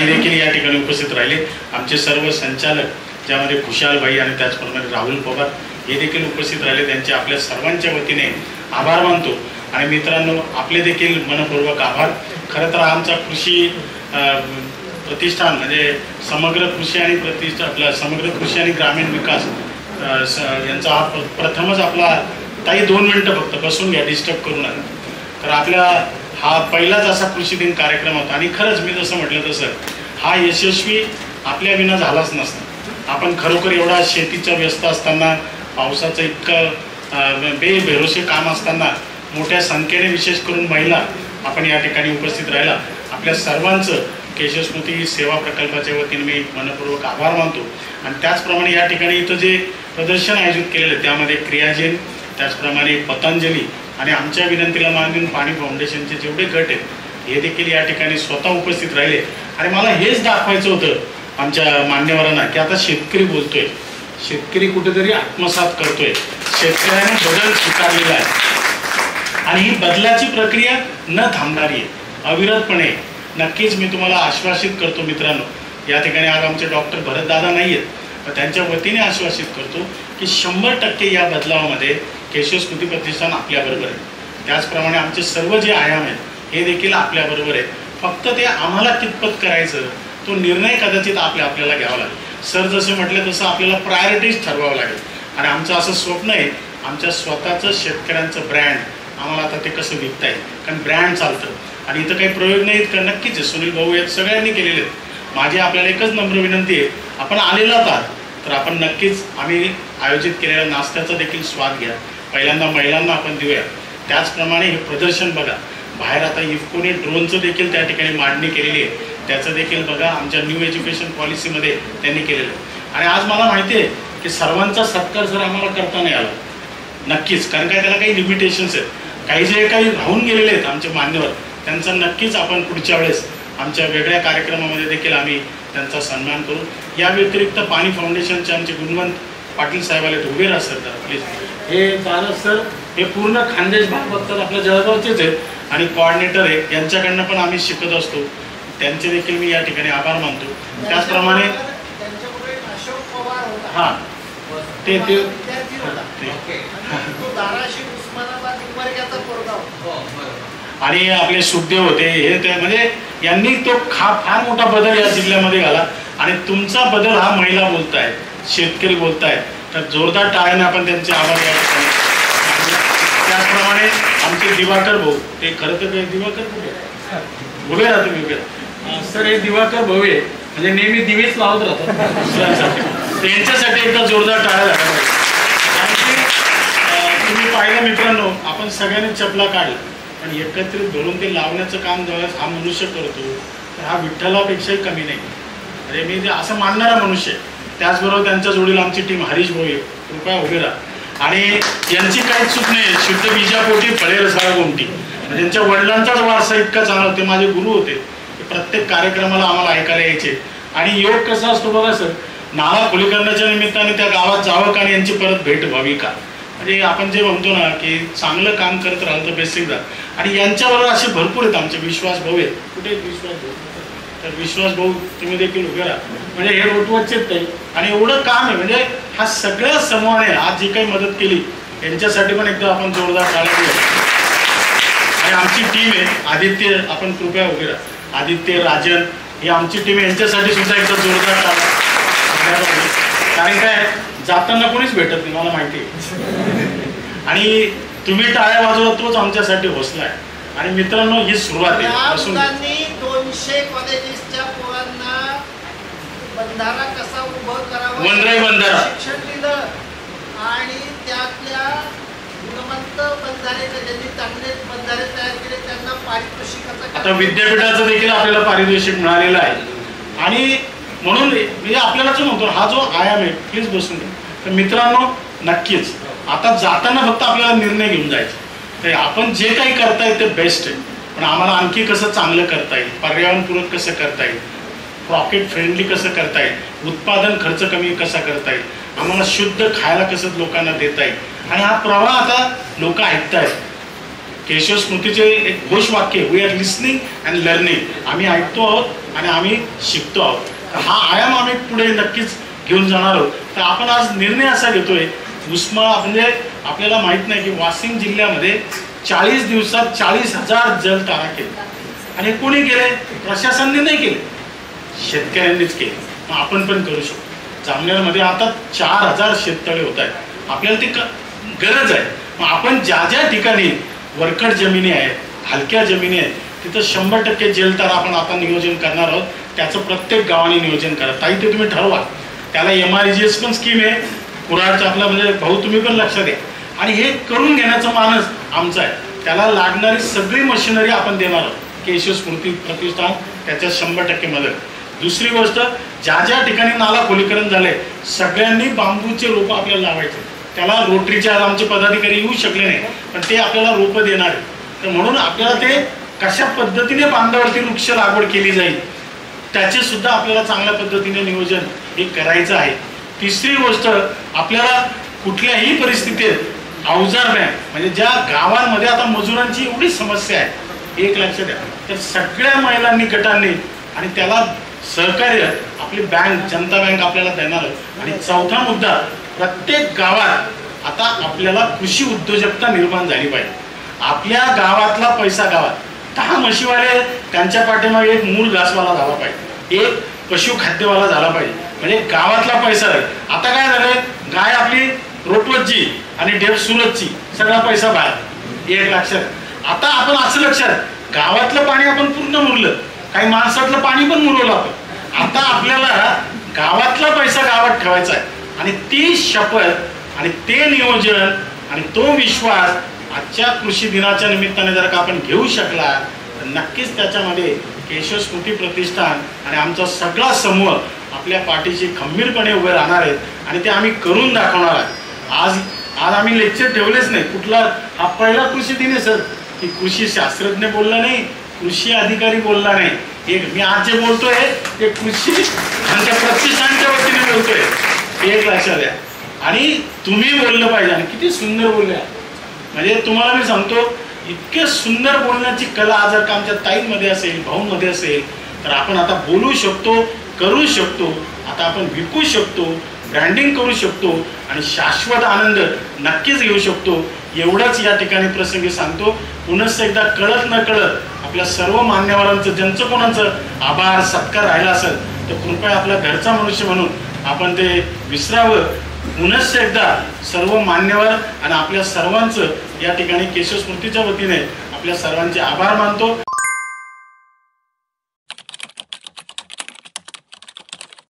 देखील या ठिकाणी उपस्थित राहिले. आमचे सर्व संचालक ज्यामध्ये खुशालभाई आणि त्याचप्रमाणे राहुल पवार हे देखील उपस्थित राहिले. त्यांचे आपल्या सर्वांच्या वतीने आभार मानतो. आणि मित्रांनो, आपले देखील मनपूर्वक आभार. खरं तर आमचा कृषी प्रतिष्ठान म्हणजे समग्र कृषी आणि ग्रामीण विकास यांचा हा प्रथमच आपला, ताई 2 मिनटं फक्त बसून घ्या, डिस्टर्ब करू नका. तर आपल्या हा पहिलाच असा कृषी दिन कार्यक्रम होता आणि खरंच मी जसं म्हटलं तसं हा यशस्वी आपल्या विना झालाच नसता. आपण खरोखर एवढा शेतीच्या व्यस्त असताना, पावसाचं इतकं बेभरोसे काम असताना, मोठ्या संख्येने विशेष करून महिला आपण या ठिकाणी उपस्थित राहिला. आपल्या सर्वांचं केशव स्मृती सेवा प्रकल्पाच्या वतीने मी मनपूर्वक आभार मानतो. आणि त्याचप्रमाणे या ठिकाणी इथं जे प्रदर्शन आयोजित केलेलं आहे त्यामध्ये क्रियाजेन, त्याचप्रमाणे पतंजली आणि आमच्या विनंतीला मान देऊन पाणी फाउंडेशनचे जेवढे गट आहेत हे देखील या ठिकाणी स्वतः उपस्थित राहिले. आणि मला हेच दाखवायचं होतं आमच्या मान्यवरांना की आता शेतकरी बोलतोय, शेतकरी कुठेतरी आत्मसात करतोय, शेतकऱ्याने बदल स्वीकारलेला आहे आणि ही बदलाची प्रक्रिया न थांबणारी आहे, अविरतपणे. नक्कीच मी तुम्हाला आश्वासित करतो मित्रांनो, या ठिकाणी आज आमचे डॉक्टर भरतदादा नाही आहेत, पण त्यांच्या वतीने आश्वासित करतो की 100% या बदलावामध्ये केशव स्मृती प्रतिष्ठान आपल्याबरोबर आहे. त्याचप्रमाणे आमचे सर्व जे आयाम आहेत हे देखील आपल्याबरोबर आहेत. फक्त ते आम्हाला कितपत करायचं तो निर्णय कदाचित आपल्याला घ्यावा लागेल. सर जसं म्हटलं तसं आपल्याला प्रायोरिटीज ठरवावं लागेल. आणि आमचं असं स्वप्न आहे, आमच्या स्वतःचं शेतकऱ्यांचं ब्रँड आम्हाला आता ते कसं विकता येईल, कारण ब्रँड चालतं. आणि इथं काही प्रयोग नाहीत का? नक्कीच आहे, सुनील भाऊ आहेत, सगळ्यांनी केलेले आहेत. माझी आपल्याला एकच नम्र विनंती आहे, आपण आलेला आहात तर आपण नक्कीच, आम्ही आयोजित केलेल्या नाश्त्याचा देखील स्वाद घ्या. पहिल्यांदा महिलांना आपण देऊया. त्याचप्रमाणे हे प्रदर्शन बघा. बाहेर आता इफ्कोने ड्रोनचं देखील त्या ठिकाणी मांडणी केलेली आहे. त्याचं देखील बघा आमच्या न्यू एज्युकेशन पॉलिसीमध्ये त्यांनी केलेलं आहे. आणि आज मला माहिती आहे की सर्वांचा सत्कार जर आम्हाला करता नाही आला नक्कीच, कारण काय त्याला काही लिमिटेशन्स आहेत. काही जे काही राहून गेलेले आहेत आमचे मान्यवर, त्यांचा नक्कीच आपण पुढच्या वेळेस आमच्या वेगळ्या कार्यक्रमामध्ये देखील आम्ही त्यांचा सन्मान करू. या व्यतिरिक्त पाणी फाउंडेशनचे आमचे गुणवंत पाटील साहेब आले, उभे राहा सर प्लीज. हे पारस सर हे पूर्ण खानदेश भाग तर आपल्या जळगावचेच आहेत आणि कोऑर्डिनेटर आहे, यांच्याकडनं पण आम्ही शिकत असतो. त्यांचे देखील मी या ठिकाणी आभार मानतो. त्याचप्रमाणे हां ते आणि आपले सुखदेव होते हे ते, म्हणजे यांनी तो फार मोठा बदल या जिल्ह्यामध्ये घाला. आणि तुमचा बदल हा महिला बोलतायत, शेतकरी बोलतायत, तर जोरदार टाळ्याने आपण त्यांचे आभार या ठिकाणी. त्याचप्रमाणे आमचे दिवाकर भाऊ, ते खरं तर दिवाकर कुठे उभे राहतो मी उभे सर, हे दिवाकर भाऊ आहे, म्हणजे नेहमी दिवेच लावत राहतात. त्यांच्यासाठी एकदा जोरदार टाळ्या झाला पाहिजे. तुम्ही पाहिलं मित्रांनो, आपण सगळ्यांनी चपला काढला पण एकत्रित धरून ते लावण्याचं काम जेव्हा हा मनुष्य करतो तर हा विठ्ठलापेक्षाही कमी नाही. अरे मी जे असं मानणारा मनुष्य आहे. त्याचबरोबर त्यांच्या जोडीला आमची टीम हरीश भाऊ आहे, कृपया उभे राहा. आणि यांची काहीच चूक नाही. शुद्ध बीजापोटी फळे रसाळ गोमटी, त्यांच्या वडिलांचाच वारसा इतका चांगला होते, माझे गुरु होते. प्रत्येक कार्यक्रमाला आम्हाला ऐकायला यायचे. आणि योग कसा असतो बघा सर, नाला खुलीकरणाच्या निमित्ताने त्या गावात जावं का आणि यांची परत भेट व्हावी का. म्हणजे आपण जे म्हणतो ना की चांगलं काम करत राहिलं तर बेसिक जा. आणि यांच्याबरोबर असे भरपूर आहेत आमचे विश्वास भाऊ आहेत. कुठे विश्वास भाऊ, तर विश्वास भाऊ तुम्ही देखील उभे राहा. म्हणजे हे रोटवच्चेच नाही आणि एवढं काम आहे. म्हणजे हा सगळ्या समूहाने आज जी काही मदत केली यांच्यासाठी पण एकदा आपण जोरदार टाळ्या देऊ. आणि आमची टीम आहे आदित्य, आपण कृपया उभे राहा. आदित्य, राजन ही आमची टीम, यांच्यासाठी सुद्धा एकदा जोरदार टाळ्या. कारण काय जाताना कोणीच भेटत नाही मला माहिती आहे. आणि तुम्ही टाळ्या वाजवला तोच आमच्यासाठी हौसला आहे. आणि मित्रांनो ही सुरुवात आहे. 200 कॉलेजेसच्या पोरांना बंधारा कसा उभं करावा वनराई बंधारा शिक्षण दिलं. आणि त्यातल्या गुणवंत बंधारे ज्यांनी चांगले बंधारे तयार केले त्यांना पारितोषिकाचा, आता विद्यापीठाचं देखील आपल्याला पारितोषिक मिळालेलं आहे. आणि म्हणून म्हणजे आपल्याला जो म्हणतो हा जो आयाम आहे, प्लीज बसून घ्या. तर मित्रांनो नक्कीच आता जाताना फक्त आपल्याला निर्णय घेऊन जायचा. तर आपण जे काही करता येईल ते बेस्ट आहे, पण आम्हाला आणखी कसं चांगलं करता येईल, पर्यावरणपूरक कसं करता येईल, प्रॉफिट फ्रेंडली कसं करता येईल, उत्पादन खर्च कमी कसा करता येईल, आम्हाला शुद्ध खायला कसं लोकांना देता येईल. आणि हा प्रवाह आता लोक ऐकतायत. केशव स्मृतीचे एक घोषवाक्य, we are listening and learning. आम्ही ऐकतो आहोत आणि आम्ही शिकतो आहोत. हा आयाम आम्ही पुढे नक्कीच घेऊन जाणार आहोत. तर आपण आज निर्णय असा घेतोय, म्हणजे आपल्याला माहित नाही की वाशिम जिल्ह्यामध्ये 40 दिवसात 40,000 जलतारा केले. आणि कोणी केले? प्रशासनाने नाही केले, शेतकऱ्यांनीच केले. मग आपण पण करू शकतो. जामनेरमध्ये आता 4,000 शेततळे होत आहेत. आपल्याला ती गरज आहे. मग आपण ज्या ज्या ठिकाणी वरकड जमिनी आहेत, हलक्या जमिनी आहेत, तिथं 100% जलतारा आपण आता नियोजन करणार आहोत. त्याचं प्रत्येक गावाने नियोजन करा. ताई ते तुम्ही ठरवा. त्याला MRGS पण स्कीम आहे, कुराडचा आपला म्हणजे भाऊ तुम्ही पण लक्षात द्या. आणि हे करून घेण्याचा मानस आमचा आहे. त्याला लागणारी सगळी मशिनरी आपण देणार आहोत. केशव स्मृती प्रतिष्ठान त्याच्यात 100% मदत. दुसरी गोष्ट, ज्या ज्या ठिकाणी नाला खोलीकरण झाले सगळ्यांनी बांबूचे रोपं आपल्याला लावायचे. त्याला रोटरीचे आज आमचे पदाधिकारी येऊ शकले नाही, पण ते आपल्याला रोपं देणार आहे. तर म्हणून आपल्याला ते कशा पद्धतीने बांधावरती वृक्ष लागवड केली जाईल त्याचे सुद्धा आपल्याला चांगल्या पद्धतीने नियोजन हे करायचं आहे. तिसरी गोष्ट, आपल्याला कुठल्याही परिस्थितीत अवजार बँक, म्हणजे ज्या गावांमध्ये आता मजुरांची एवढी समस्या आहे, एक लक्षात द्या, तर सगळ्या महिलांनी गटांनी आणि त्याला सहकार्य आपली बँक, जनता बँक आपल्याला देणार. आणि चौथा मुद्दा, प्रत्येक गावात आता आपल्याला कृषी उद्योजकता निर्माण झाली पाहिजे. आपल्या गावातला पैसा गावात 10 म्हशीवाले, त्यांच्या पाठीमागे एक मूल घासवाला झाला पाहिजे, एक पशुखाद्यवाला झाला पाहिजे, म्हणजे गावातला पैसा राहील. आता काय झालंय, गाय आपली रोटवतची आणि डेव सुरतची, सगळा पैसा बाहेर. एक लक्षात. आता आपण असं लक्षात, गावातलं पाणी आपण पूर्ण मुरलं, काही माणसातलं पाणी पण मुरवलं आपण. आता आपल्याला गावातला पैसा गावात ठेवायचा आहे. आणि ती शपथ आणि ते नियोजन आणि तो विश्वास आजच्या कृषी दिनाच्या निमित्ताने जर का आपण घेऊ शकला तर नक्कीच त्याच्यामध्ये केशव स्मृती प्रतिष्ठान आणि आमचा सगळा समूह आपल्या पाठीशी खंबीरपणे उभे राहणार आहेत आणि ते आम्ही करून दाखवणार आहे. आज आम्ही लेक्चर ठेवलेच नाही. कुठला हा पहिला कृषी दिन आहे सर की कृषी शास्त्रज्ञ बोलला नाही, कृषी अधिकारी बोलला नाही. एक मी आज जे बोलतोय ते कृषी आमच्या प्रतिष्ठानच्या वतीने बोलतोय, हे एक लक्षात द्या. आणि तुम्ही बोललं पाहिजे. आणि किती सुंदर बोलले. म्हणजे तुम्हाला मी सांगतो इतके सुंदर बोलण्याची कला जर का आमच्या ताईंमध्ये असेल, भाऊंमध्ये असेल तर आपण आता बोलू शकतो, करू शकतो, आता आपण विकू शकतो, ब्रँडिंग करू शकतो आणि शाश्वत आनंद नक्कीच घेऊ शकतो. एवढंच या ठिकाणी प्रसंगी सांगतो. पुनश्च एकदा कळत न कळत आपल्या सर्व मान्यवरांचं ज्यांचं कोणाचं आभार सत्कार राहिला असेल तर कृपया आपला घरचा मनुष्य म्हणून आपण ते विसरावं. पुनश्च एकदा सर्व मान्यवर आणि आपल्या सर्वांचं या ठिकाणी केशव स्मृतीच्या वतीने आपल्या सर्वांचे आभार मानतो.